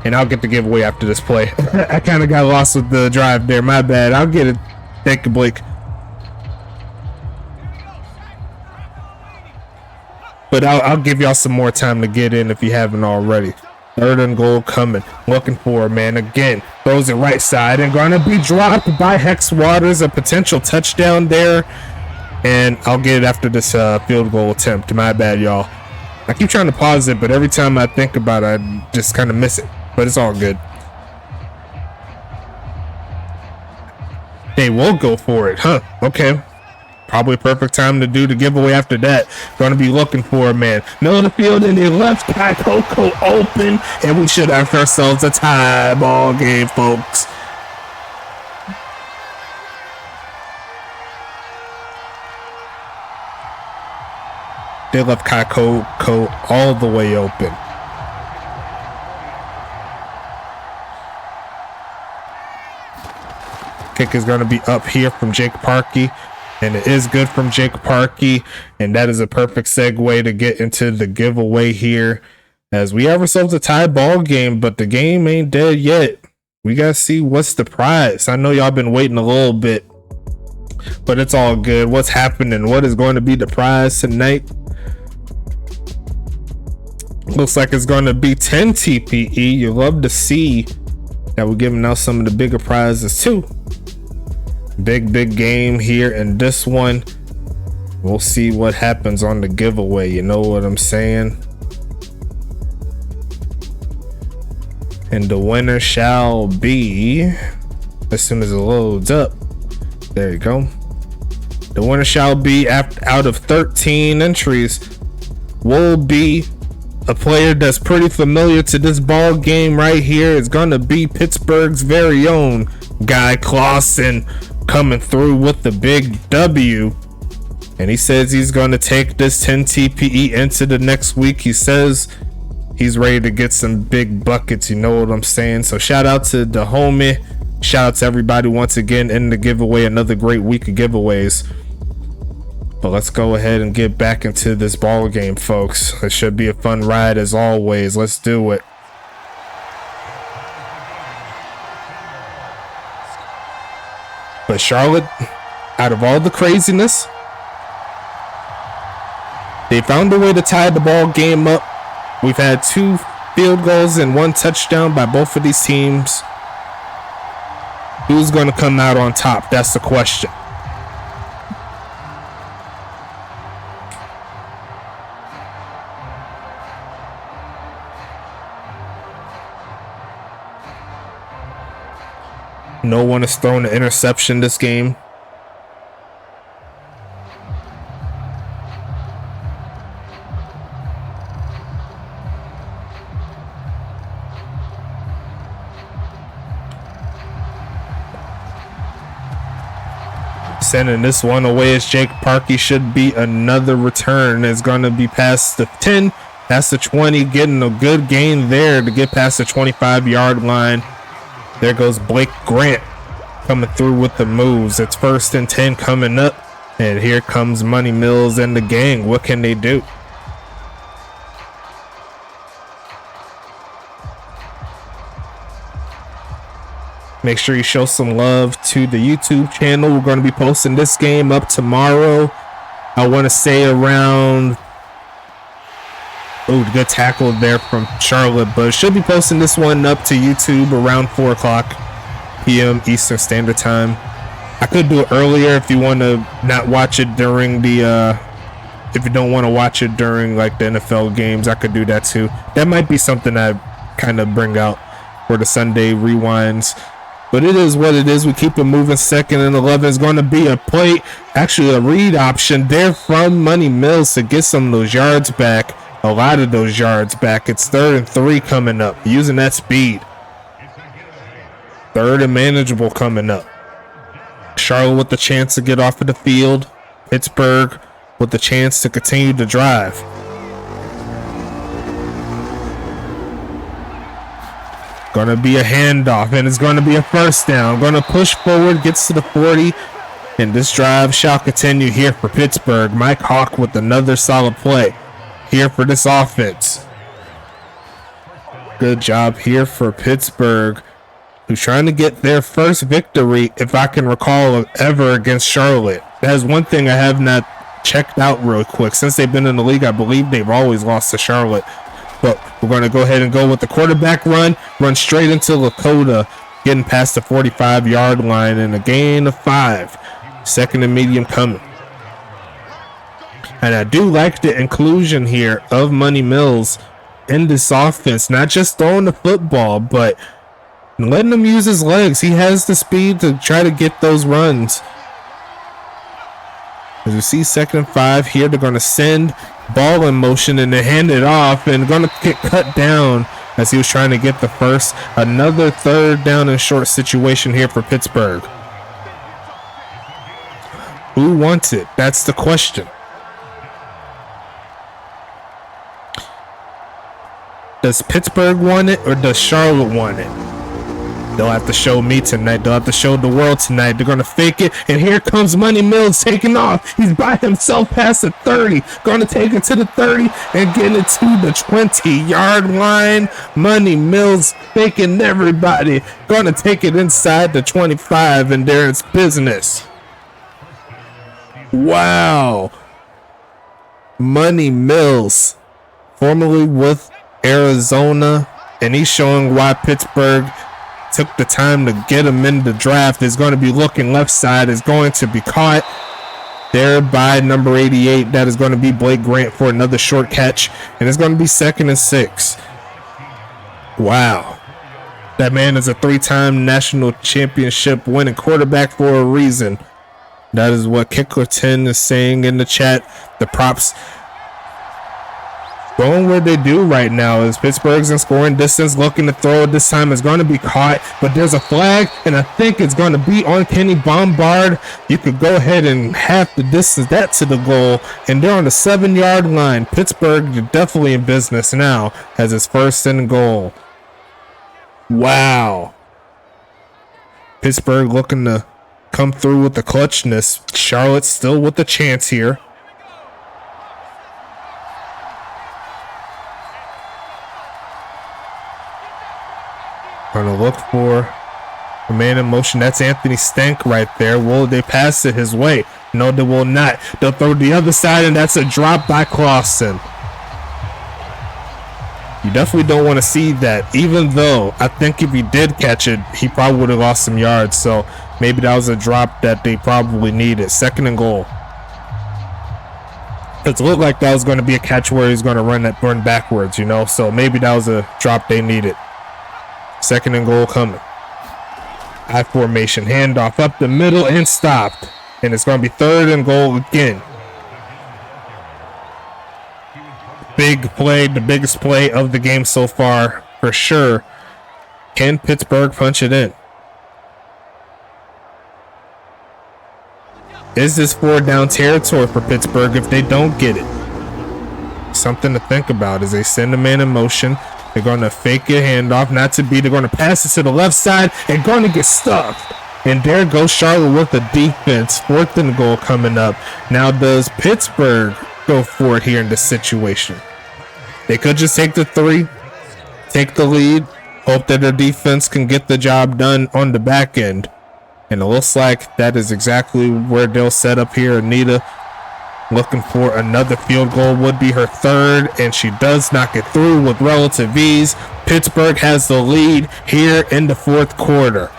And I'll get the giveaway after this play. I kind of got lost with the drive there. My bad. I'll get it. Thank you, Blake. But I'll give y'all some more time to get in if you haven't already. 3rd and goal coming. Looking for a man again. Throws it right side and going to be dropped by Hex Waters. A potential touchdown there. And I'll get it after this field goal attempt. My bad, y'all. I keep trying to pause it, but every time I think about it, I just kind of miss it. But it's all good. They will go for it, huh? Okay. Probably perfect time to do the giveaway after that. Going to be looking for a man. Middle of the field, and they left Kai Coco open. And we should have ourselves a tie ball game, folks. They left Kai Coco all the way open. Kick is going to be up here from Jake Parkey. And it is good from Jake Parkey. And that is a perfect segue to get into the giveaway here. As we have ourselves a tie ball game, but the game ain't dead yet. We got to see what's the prize. I know y'all been waiting a little bit, but it's all good. What's happening? What is going to be the prize tonight? Looks like it's going to be 10 TPE. You love to see that we're giving out some of the bigger prizes too. Big game here in this one. We'll see what happens on the giveaway. You know what I'm saying? And the winner shall be, as soon as it loads up, there you go. The winner shall be, out of 13 entries, will be a player that's pretty familiar to this ball game right here. It's gonna be Pittsburgh's very own Guy Clausen, coming through with the big W. And he says he's going to take this 10 TPE into the next week. He says he's ready to get some big buckets. You know what I'm saying? So shout out to the homie. Shout out to everybody once again in the giveaway. Another great week of giveaways. But let's go ahead and get back into this ball game, folks. It should be a fun ride as always. Let's do it. But Charlotte, out of all the craziness, they found a way to tie the ball game up. We've had 2 field goals and 1 touchdown by both of these teams. Who's going to come out on top? That's the question. No one has thrown an interception this game. Sending this one away as Jake Parkey. Should be another return. It's going to be past the 10, past the 20, getting a good gain there to get past the 25-yard line. There goes Blake Grant coming through with the moves. It's 1st and 10 coming up. And here comes Money Mills and the gang. What can they do? Make sure you show some love to the YouTube channel. We're going to be posting this game up tomorrow. I want to say around... Oh, good tackle there from Charlotte, but should be posting this one up to YouTube around 4 o'clock p.m. Eastern Standard Time. I could do it earlier if you want to not watch it during the if you don't want to watch it during like the NFL games. I could do that too. That might be something I kind of bring out for the Sunday rewinds. But it is what it is. We keep it moving. 2nd and 11 is going to be a play, actually a read option there from Money Mills to get some of those yards back. A lot of those yards back. It's 3rd and 3 coming up. Using that speed. 3rd and manageable coming up. Charlotte with the chance to get off of the field. Pittsburgh with the chance to continue to drive. Gonna be a handoff, and it's gonna be a first down. Gonna push forward, gets to the 40, and this drive shall continue here for Pittsburgh. Mike Hawk with another solid play here for this offense. Good job here for Pittsburgh, who's trying to get their first victory, if I can recall, ever against Charlotte. That is one thing I have not checked out real quick. Since they've been in the league, I believe they've always lost to Charlotte. But we're going to go ahead and go with the quarterback run straight into Lakota, getting past the 45-yard line, and a gain of 5. 2nd and medium coming. And I do like the inclusion here of Money Mills in this offense, not just throwing the football, but letting him use his legs. He has the speed to try to get those runs. As you see, 2nd and 5 here, they're going to send ball in motion and they hand it off, and going to get cut down as he was trying to get the first. Another 3rd down and short situation here for Pittsburgh. Who wants it? That's the question. Does Pittsburgh want it or does Charlotte want it? They'll have to show me tonight. They'll have to show the world tonight. They're going to fake it. And here comes Money Mills taking off. He's by himself past the 30. Going to take it to the 30 and get it to the 20-yard line. Money Mills faking everybody. Going to take it inside the 25, and there it's business. Wow. Money Mills, formerly with Arizona, and he's showing why Pittsburgh took the time to get him in the draft. Is going to be looking left side, is going to be caught there by number 88. That is going to be Blake Grant for another short catch, and it's going to be 2nd and 6. Wow. That man is a 3-time national championship winning quarterback for a reason. That is what Kickleton is saying in the chat. The props going where they do right now is Pittsburgh's in scoring distance, looking to throw it. This time it's going to be caught, but there's a flag, and I think it's going to be on Kenny Bombard. You could go ahead and half the distance that to the goal, and they're on the 7-yard line. Pittsburgh, you're definitely in business now as it's 1st and goal. Wow. Pittsburgh looking to come through with the clutchness. Charlotte still with the chance here. Going to look for a man in motion. That's Anthony Stank right there. Will they pass it his way? No, they will not. They'll throw the other side, and that's a drop by Clausen. You definitely don't want to see that, even though I think if he did catch it, he probably would have lost some yards. So maybe that was a drop that they probably needed. 2nd and goal. It looked like that was going to be a catch where he's going to run backwards, you know. So maybe that was a drop they needed. 2nd and goal coming. I formation, handoff up the middle and stopped. And it's going to be 3rd and goal again. Big play, the biggest play of the game so far for sure. Can Pittsburgh punch it in? Is this 4-down territory for Pittsburgh if they don't get it? Something to think about as they send a man in motion. They're going to fake a handoff, not to be. They're going to pass it to the left side and going to get stuffed. And there goes Charlotte with the defense. 4th and goal coming up. Now, does Pittsburgh go for it here in this situation? They could just take the 3, take the lead, hope that their defense can get the job done on the back end. And it looks like that is exactly where they'll set up here. Anita looking for another field goal, would be her 3rd, and she does knock it through with relative ease. Pittsburgh has the lead here in the 4th quarter.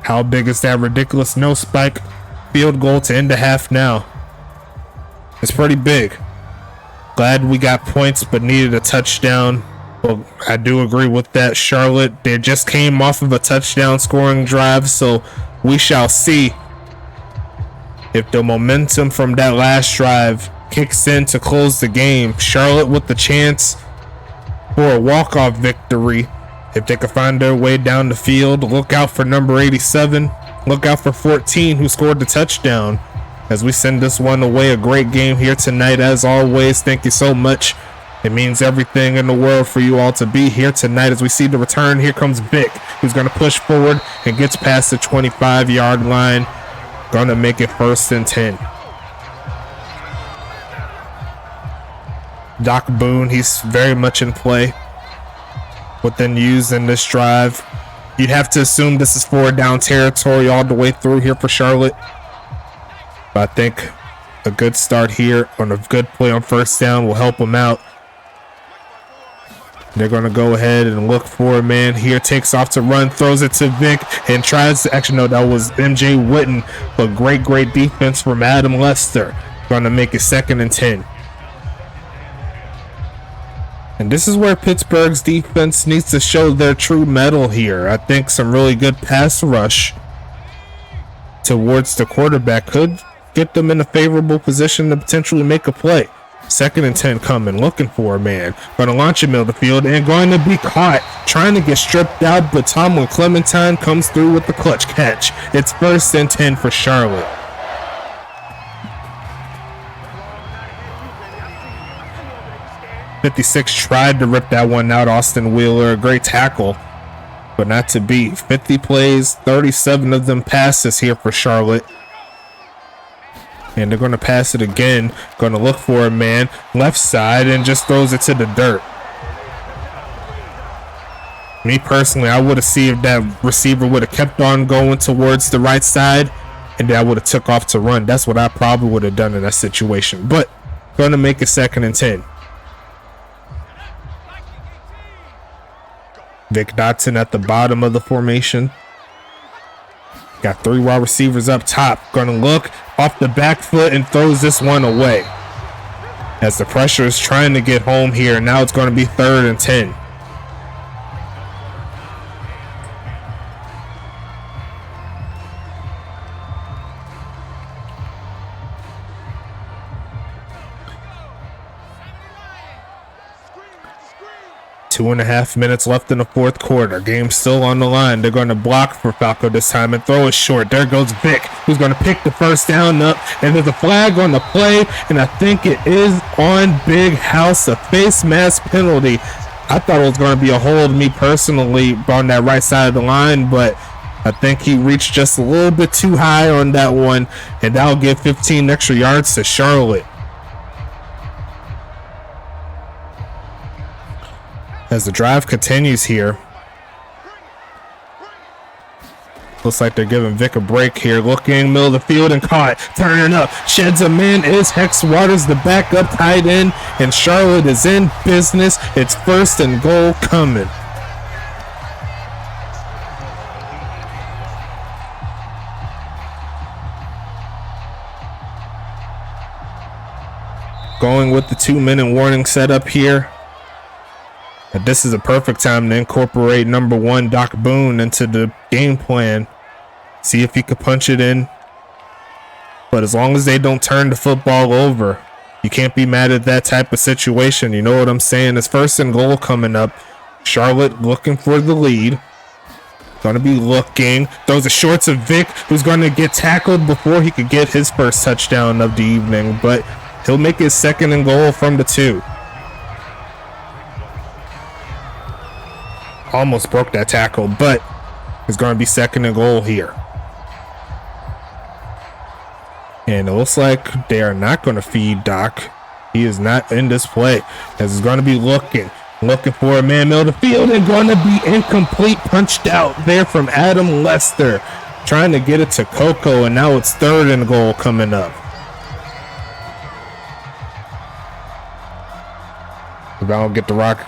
How big is that ridiculous no spike field goal to end the half now. It's pretty big. Glad we got points, but needed a touchdown. Well, I do agree with that. Charlotte, they just came off of a touchdown scoring drive, so we shall see if the momentum from that last drive kicks in to close the game. Charlotte with the chance for a walk-off victory if they can find their way down the field. Look out for number 87. Look out for 14, who scored the touchdown, as we send this one away. A great game here tonight, as always. Thank you so much. It means everything in the world for you all to be here tonight. As we see the return, here comes Vic, who's going to push forward and gets past the 25-yard line. Going to make it 1st and 10. Doc Boone, he's very much in play within use in this drive. You'd have to assume this is 4 down territory all the way through here for Charlotte. But I think a good start here on a good play on 1st down will help them out. They're going to go ahead and look for a man here. Takes off to run, throws it to Vic, and tries to, actually no, that was MJ Witten. But great defense from Adam Lester. Going to make it 2nd and 10. And this is where Pittsburgh's defense needs to show their true mettle here. I think some really good pass rush towards the quarterback could get them in a favorable position to potentially make a play. 2nd and 10 coming, looking for a man. Going to launch him middle of the field and going to be caught. Trying to get stripped out, but Tomlin Clementine comes through with the clutch catch. It's 1st and 10 for Charlotte. .56 tried to rip that one out. Austin Wheeler, a great tackle, but not to be. 50 plays, 37 of them passes here for Charlotte. And they're going to pass it again. Going to look for a man left side and just throws it to the dirt. Me personally, I would have seen if that receiver would have kept on going towards the right side, and then I would have took off to run. That's what I probably would have done in that situation. But going to make it 2nd and 10. Vic Dotson at the bottom of the formation. Got 3 wide receivers up top. Going to look off the back foot and throws this one away, as the pressure is trying to get home here. Now it's going to be 3rd and 10. Two and a half minutes left in the 4th quarter. Game still on the line. They're going to block for Falco this time and throw it short. There goes Vic, who's going to pick the 1st down up. And there's a flag on the play, and I think it is on Big House, a face mask penalty. I thought it was going to be a hold, me personally, on that right side of the line, but I think he reached just a little bit too high on that one, and that'll give 15 extra yards to Charlotte. As the drive continues here, looks like they're giving Vic a break here. Looking middle of the field and caught. Turning up, sheds a man. Is Hex Waters the backup tight end, and Charlotte is in business. It's 1st and goal coming. Going with the 2-minute warning setup here. But this is a perfect time to incorporate number 1, Doc Boone, into the game plan. See if he could punch it in. But as long as they don't turn the football over, you can't be mad at that type of situation. You know what I'm saying? It's 1st and goal coming up. Charlotte looking for the lead. Going to be looking. Throws a short to Vic, who's going to get tackled before he could get his 1st touchdown of the evening. But he'll make it 2nd and goal from the 2. Almost broke that tackle, but it's going to be 2nd and goal here. And it looks like they are not going to feed Doc. He is not in this play, as he's going to be looking for a man middle of the field, and going to be incomplete, punched out there from Adam Lester, trying to get it to Coco, and now it's 3rd and goal coming up. If I don't get the rock,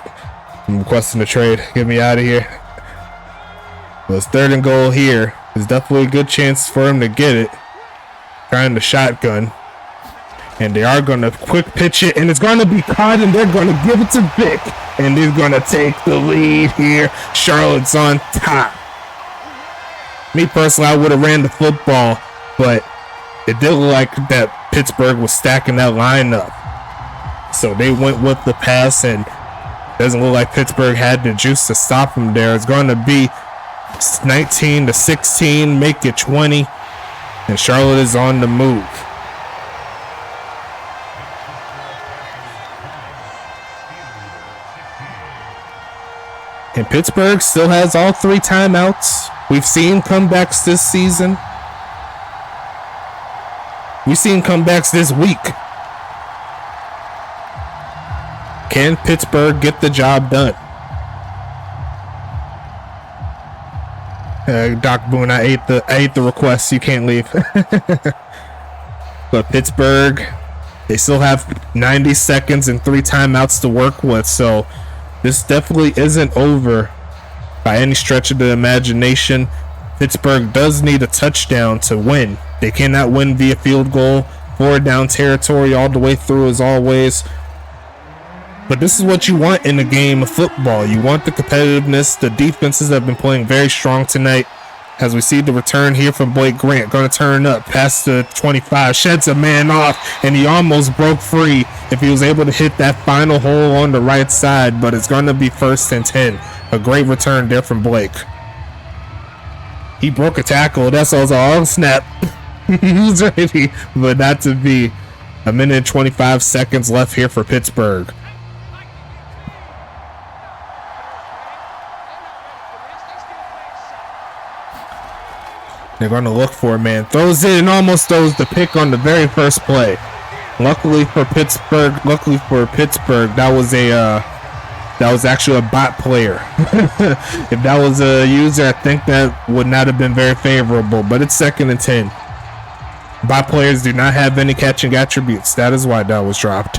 I'm requesting a trade. Get me out of here. Well, it's 3rd and goal here. There's definitely a good chance for him to get it. trying to shotgun. And they are going to quick pitch it, and it's going to be caught, and they're going to give it to Vic. And they're going to take the lead here. Charlotte's on top. Me personally, I would have ran the football, but it did look like that Pittsburgh was stacking that lineup. So they went with the pass, and doesn't look like Pittsburgh had the juice to stop them there. It's going to be 19-16, make it 20, and Charlotte is on the move. And Pittsburgh still has all 3 timeouts. We've seen comebacks this season. We've seen comebacks this week. Can Pittsburgh get the job done? Doc Boone, I ate the request. You can't leave. But Pittsburgh, they still have 90 seconds and 3 timeouts to work with. So this definitely isn't over by any stretch of the imagination. Pittsburgh does need a touchdown to win. They cannot win via field goal. 4 down territory all the way through as always. But this is what you want in a game of football. You want the competitiveness. The defenses have been playing very strong tonight. As we see the return here from Blake Grant. Going to turn up past the 25. Sheds a man off. And he almost broke free if he was able to hit that final hole on the right side. But it's going to be 1st and 10. A great return there from Blake. He broke a tackle. That's all. Snap. He's ready. But not to be. 1 minute and 25 seconds left here for Pittsburgh. They're going to look for a man. Throws it and almost throws the pick on the very first play. Luckily for Pittsburgh, that was actually a bot player. If that was a user, I think that would not have been very favorable. But it's 2nd and 10. Bot players do not have any catching attributes. That is why that was dropped.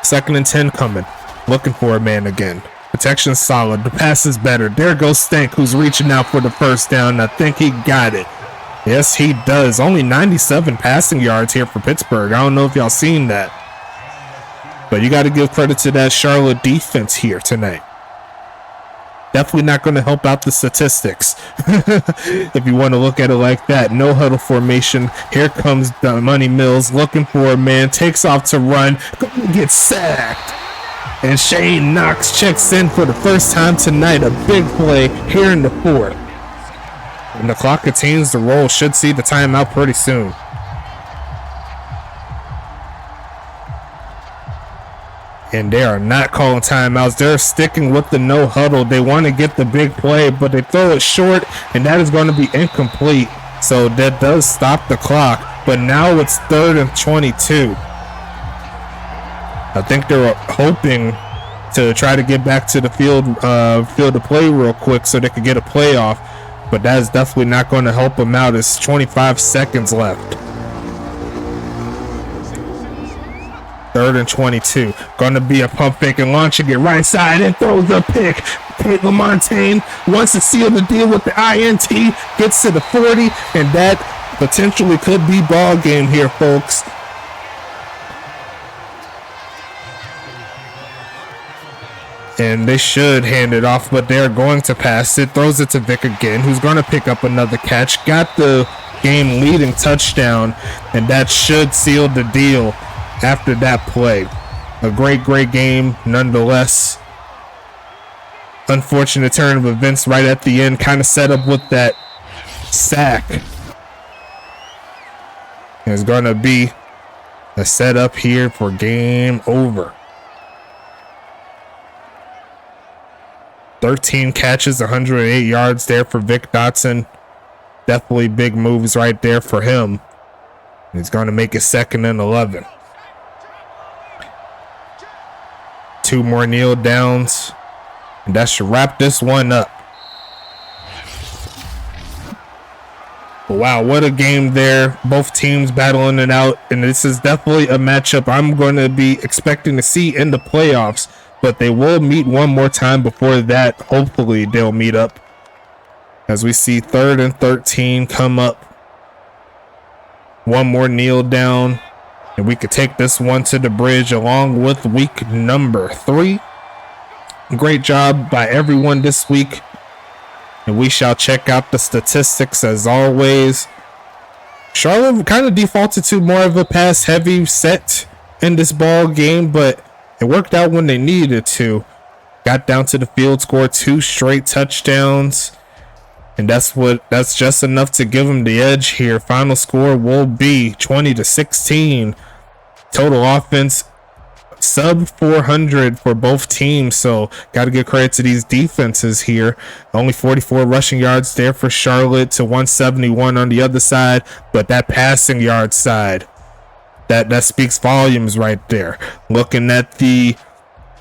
2nd and 10 coming. Looking for a man again. Protection solid. The pass is better. There goes Stank, who's reaching out for the 1st down. I think he got it. Yes, he does. Only 97 passing yards here for Pittsburgh. I don't know if y'all seen that. But you got to give credit to that Charlotte defense here tonight. Definitely not going to help out the statistics. If you want to look at it like that. No huddle formation. Here comes the Money Mills looking for a man. Takes off to run. Gets sacked. And Shane Knox checks in for the first time tonight. A big play here in the 4th. And the clock continues to roll. Should see the timeout pretty soon. And they are not calling timeouts. They're sticking with the no huddle. They want to get the big play, but they throw it short, and that is going to be incomplete. So that does stop the clock. But now it's 3rd and 22. I think they were hoping to try to get back to the field of play real quick so they could get a playoff. But that is definitely not going to help them out. It's 25 seconds left. 3rd and 22. Going to be a pump fake and launching it right side and throws a pick. Kate LaMontagne wants to seal the deal with the INT. Gets to the 40, and that potentially could be ball game here, folks. And they should hand it off, but they're going to pass it. Throws it to Vic again, who's going to pick up another catch. Got the game-leading touchdown, and that should seal the deal after that play. A great game nonetheless. Unfortunate turn of events right at the end, kind of set up with that sack. There's going to be a setup here for game over. 13 catches, 108 yards there for Vic Dotson. Definitely big moves right there for him. He's going to make it 2nd and 11. 2 more kneel downs. And that should wrap this one up. Wow, what a game there. Both teams battling it out. And this is definitely a matchup I'm going to be expecting to see in the playoffs. But they will meet one more time before that. Hopefully they'll meet up. As we see 3rd and 13 come up. One more kneel down, and we could take this one to the bridge along with week number 3. Great job by everyone this week. And we shall check out the statistics as always. Charlotte kind of defaulted to more of a pass-heavy set in this ball game, but it worked out when they needed to. Got down to the field, scored 2 straight touchdowns, and that's just enough to give them the edge here. Final score will be 20-16. Total offense sub 400 for both teams, so got to give credit to these defenses here. Only 44 rushing yards there for Charlotte to 171 on the other side, but that passing yard side, that speaks volumes right there. Looking at the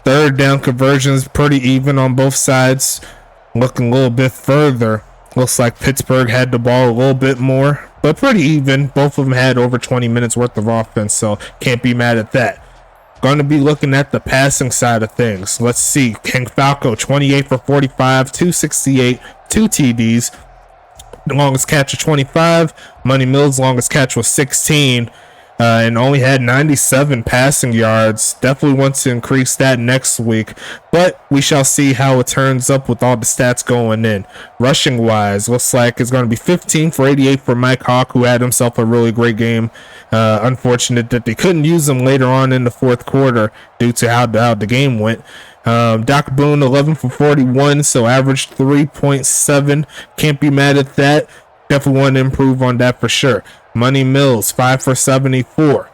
third down conversions, pretty even on both sides. Looking a little bit further, looks like Pittsburgh had the ball a little bit more, but pretty even. Both of them had over 20 minutes worth of offense, so can't be mad at that. Going to be looking at the passing side of things. Let's see. King Falco, 28 for 45, 268, 2 TDs. The longest catch of 25. Money Mills' longest catch was 16. And only had 97 passing yards. Definitely want to increase that next week, but we shall see how it turns up with all the stats going in. Rushing wise, looks like it's going to be 15 for 88 for Mike Hawk, who had himself a really great game. Unfortunate that they couldn't use him later on in the fourth quarter due to how the game went. Doc Boone, 11 for 41, so averaged 3.7. Can't be mad at that. Definitely want to improve on that for sure. Money Mills, 5 for 74.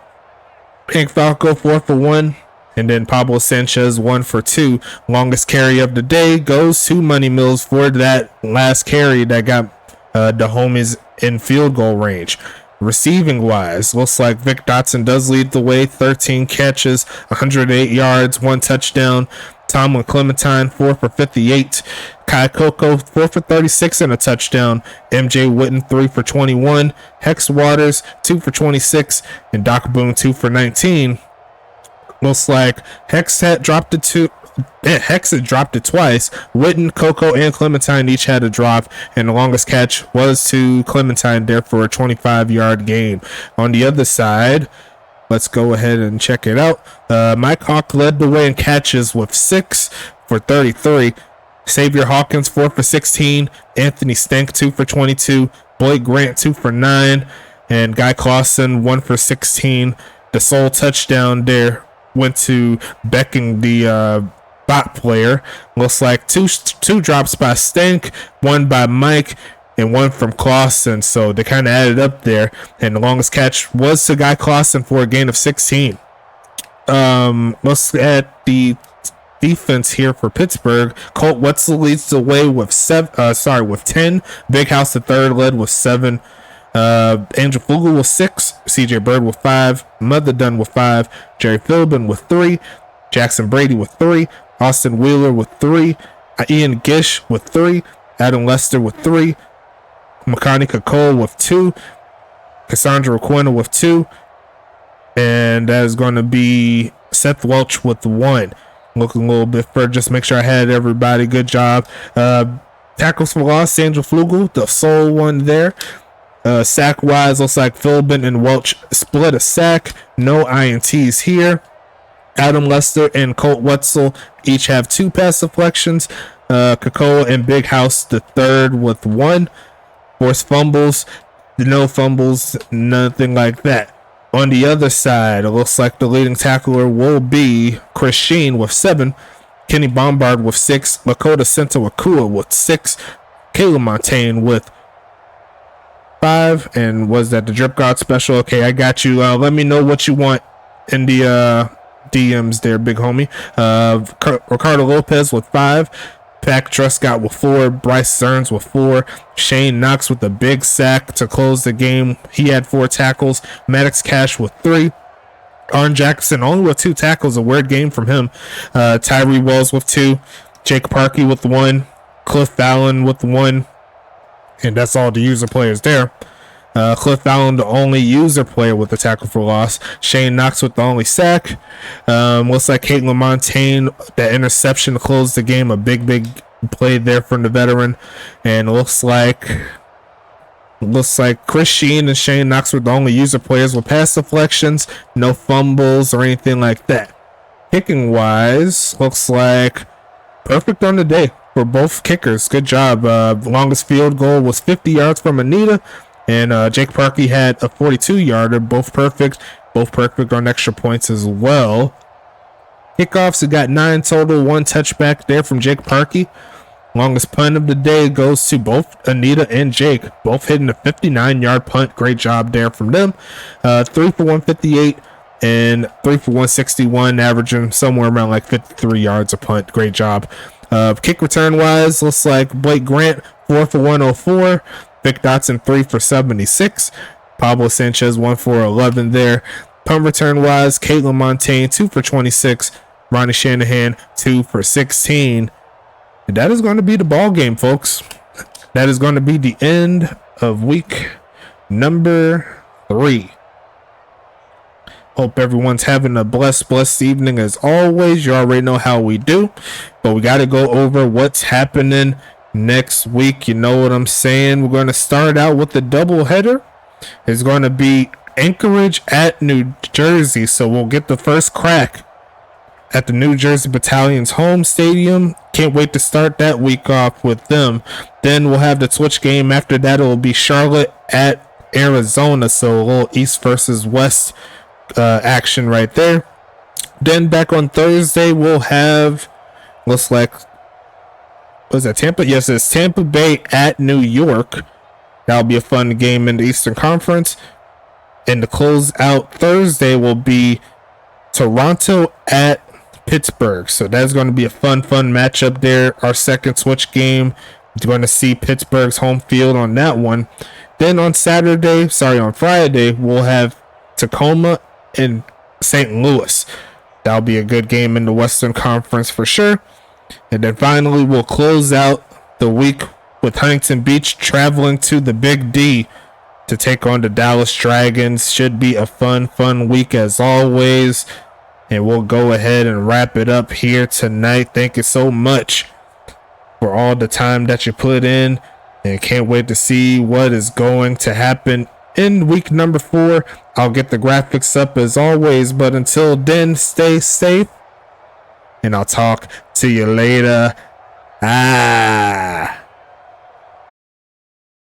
Hank Falco, 4 for 1. And then Pablo Sanchez, 1 for 2. Longest carry of the day goes to Money Mills for that last carry that got the homies in field goal range. Receiving wise, looks like Vic Dotson does lead the way. 13 catches, 108 yards, 1 touchdown. Tomlin Clementine, 4 for 58. Kai Coco, 4 for 36 and a touchdown. MJ Witten, 3 for 21. Hex Waters, 2 for 26. And Doc Boone, 2 for 19. Looks like Hex had dropped it twice. Witten, Coco, and Clementine each had a drop, and the longest catch was to Clementine there for a 25-yard gain. On the other side, let's go ahead and check it out. Mike Hawk led the way in catches with 6 for 33. Xavier Hawkins, 4 for 16. Anthony Stank, 2 for 22. Blake Grant, 2 for 9. And Guy Clausen, 1 for 16. The sole touchdown there went to Becking, the bot player. Looks like two drops by Stank, 1 by Mike, and 1 from Clausen. So they kind of added up there. And the longest catch was to Guy Clausen for a gain of 16. Let's at the defense here for Pittsburgh. Colt Wetzel leads the way with 10. Big House the third led with 7. Angel Fugel with 6. CJ Bird with 5. Mother Dunn with 5. Jerry Philbin with 3. Jackson Brady with 3. Austin Wheeler with 3. Ian Gish with 3. Adam Lester with 3. Makanika Cole with 2. Cassandra Quinn with 2. And that is going to be Seth Welch with 1. Looking a little bit further, just make sure I had everybody. Good job. Tackles for loss, Angel Flugel, the sole one there. Sack wise, looks like Philbin and Welch split a sack. No INTs here. Adam Lester and Colt Wetzel each have 2 pass deflections. Kakoa and Big House the third with 1. Forced fumbles, no fumbles, nothing like that. On the other side, it looks like the leading tackler will be Chris Sheen with 7. Kenny Bombard with 6. Lakota Sentawakua with 6. Caleb Montaigne with 5. And was that the Drip God special? Okay, I got you. Let me know what you want in the DMs there, big homie. Ricardo Lopez with 5. Pack Truscott with 4. Bryce Stearns with 4. Shane Knox with a big sack to close the game. He had 4 tackles. Maddox Cash with 3. Arn Jackson only with 2 tackles. A weird game from him. Tyree Wells with 2. Jake Parkey with 1. Cliff Allen with 1. And that's all the user players there. Cliff Allen, the only user player with a tackle for loss. Shane Knox with the only sack. Looks like Caitlin Montaigne, that interception to close the game. A big play there from the veteran. And it looks like Looks like Chris Sheen and Shane Knox were the only user players with pass deflections, no fumbles or anything like that. Kicking wise, looks like perfect on the day for both kickers. Good job. Longest field goal was 50 yards from Anita, and Jake Parkey had a 42-yarder. Both perfect on extra points as well. Kickoffs, we got 9 total, 1 touchback there from Jake Parkey. Longest punt of the day goes to both Anita and Jake, both hitting a 59-yard punt. Great job there from them. 3 for 158 and 3 for 161, averaging somewhere around like 53 yards a punt. Great job. Kick return wise, looks like Blake Grant 4 for 104, Vic Dotson 3 for 76, Pablo Sanchez 1 for 11 there. Punt return wise, Caitlin Montaigne 2 for 26, Ronnie Shanahan 2 for 16. And that is going to be the ball game, folks. That is going to be the end of week number 3. Hope everyone's having a blessed evening as always. You already know how we do, but we got to go over what's happening next week. You know what I'm saying? We're going to start out with the doubleheader. It's going to be Anchorage at New Jersey, so we'll get the first crack at the New Jersey Battalion's home stadium. Can't wait to start that week off with them. Then we'll have the Twitch game. After that, it will be Charlotte at Arizona, so a little East versus West action right there. Then back on Thursday, we'll have, looks like, was that Tampa? Yes, it's Tampa Bay at New York. That'll be a fun game in the Eastern Conference. And the close out Thursday will be Toronto at Pittsburgh. So that's going to be a fun matchup there. Our second Twitch game. You're going to see Pittsburgh's home field on that one. Then on Friday, we'll have Tacoma and St. Louis. That'll be a good game in the Western Conference for sure. And then finally, we'll close out the week with Huntington Beach traveling to the Big D to take on the Dallas Dragons. Should be a fun week as always. And we'll go ahead and wrap it up here tonight. Thank you so much for all the time that you put in. And can't wait to see what is going to happen in week number 4. I'll get the graphics up as always. But until then, stay safe. And I'll talk to you later.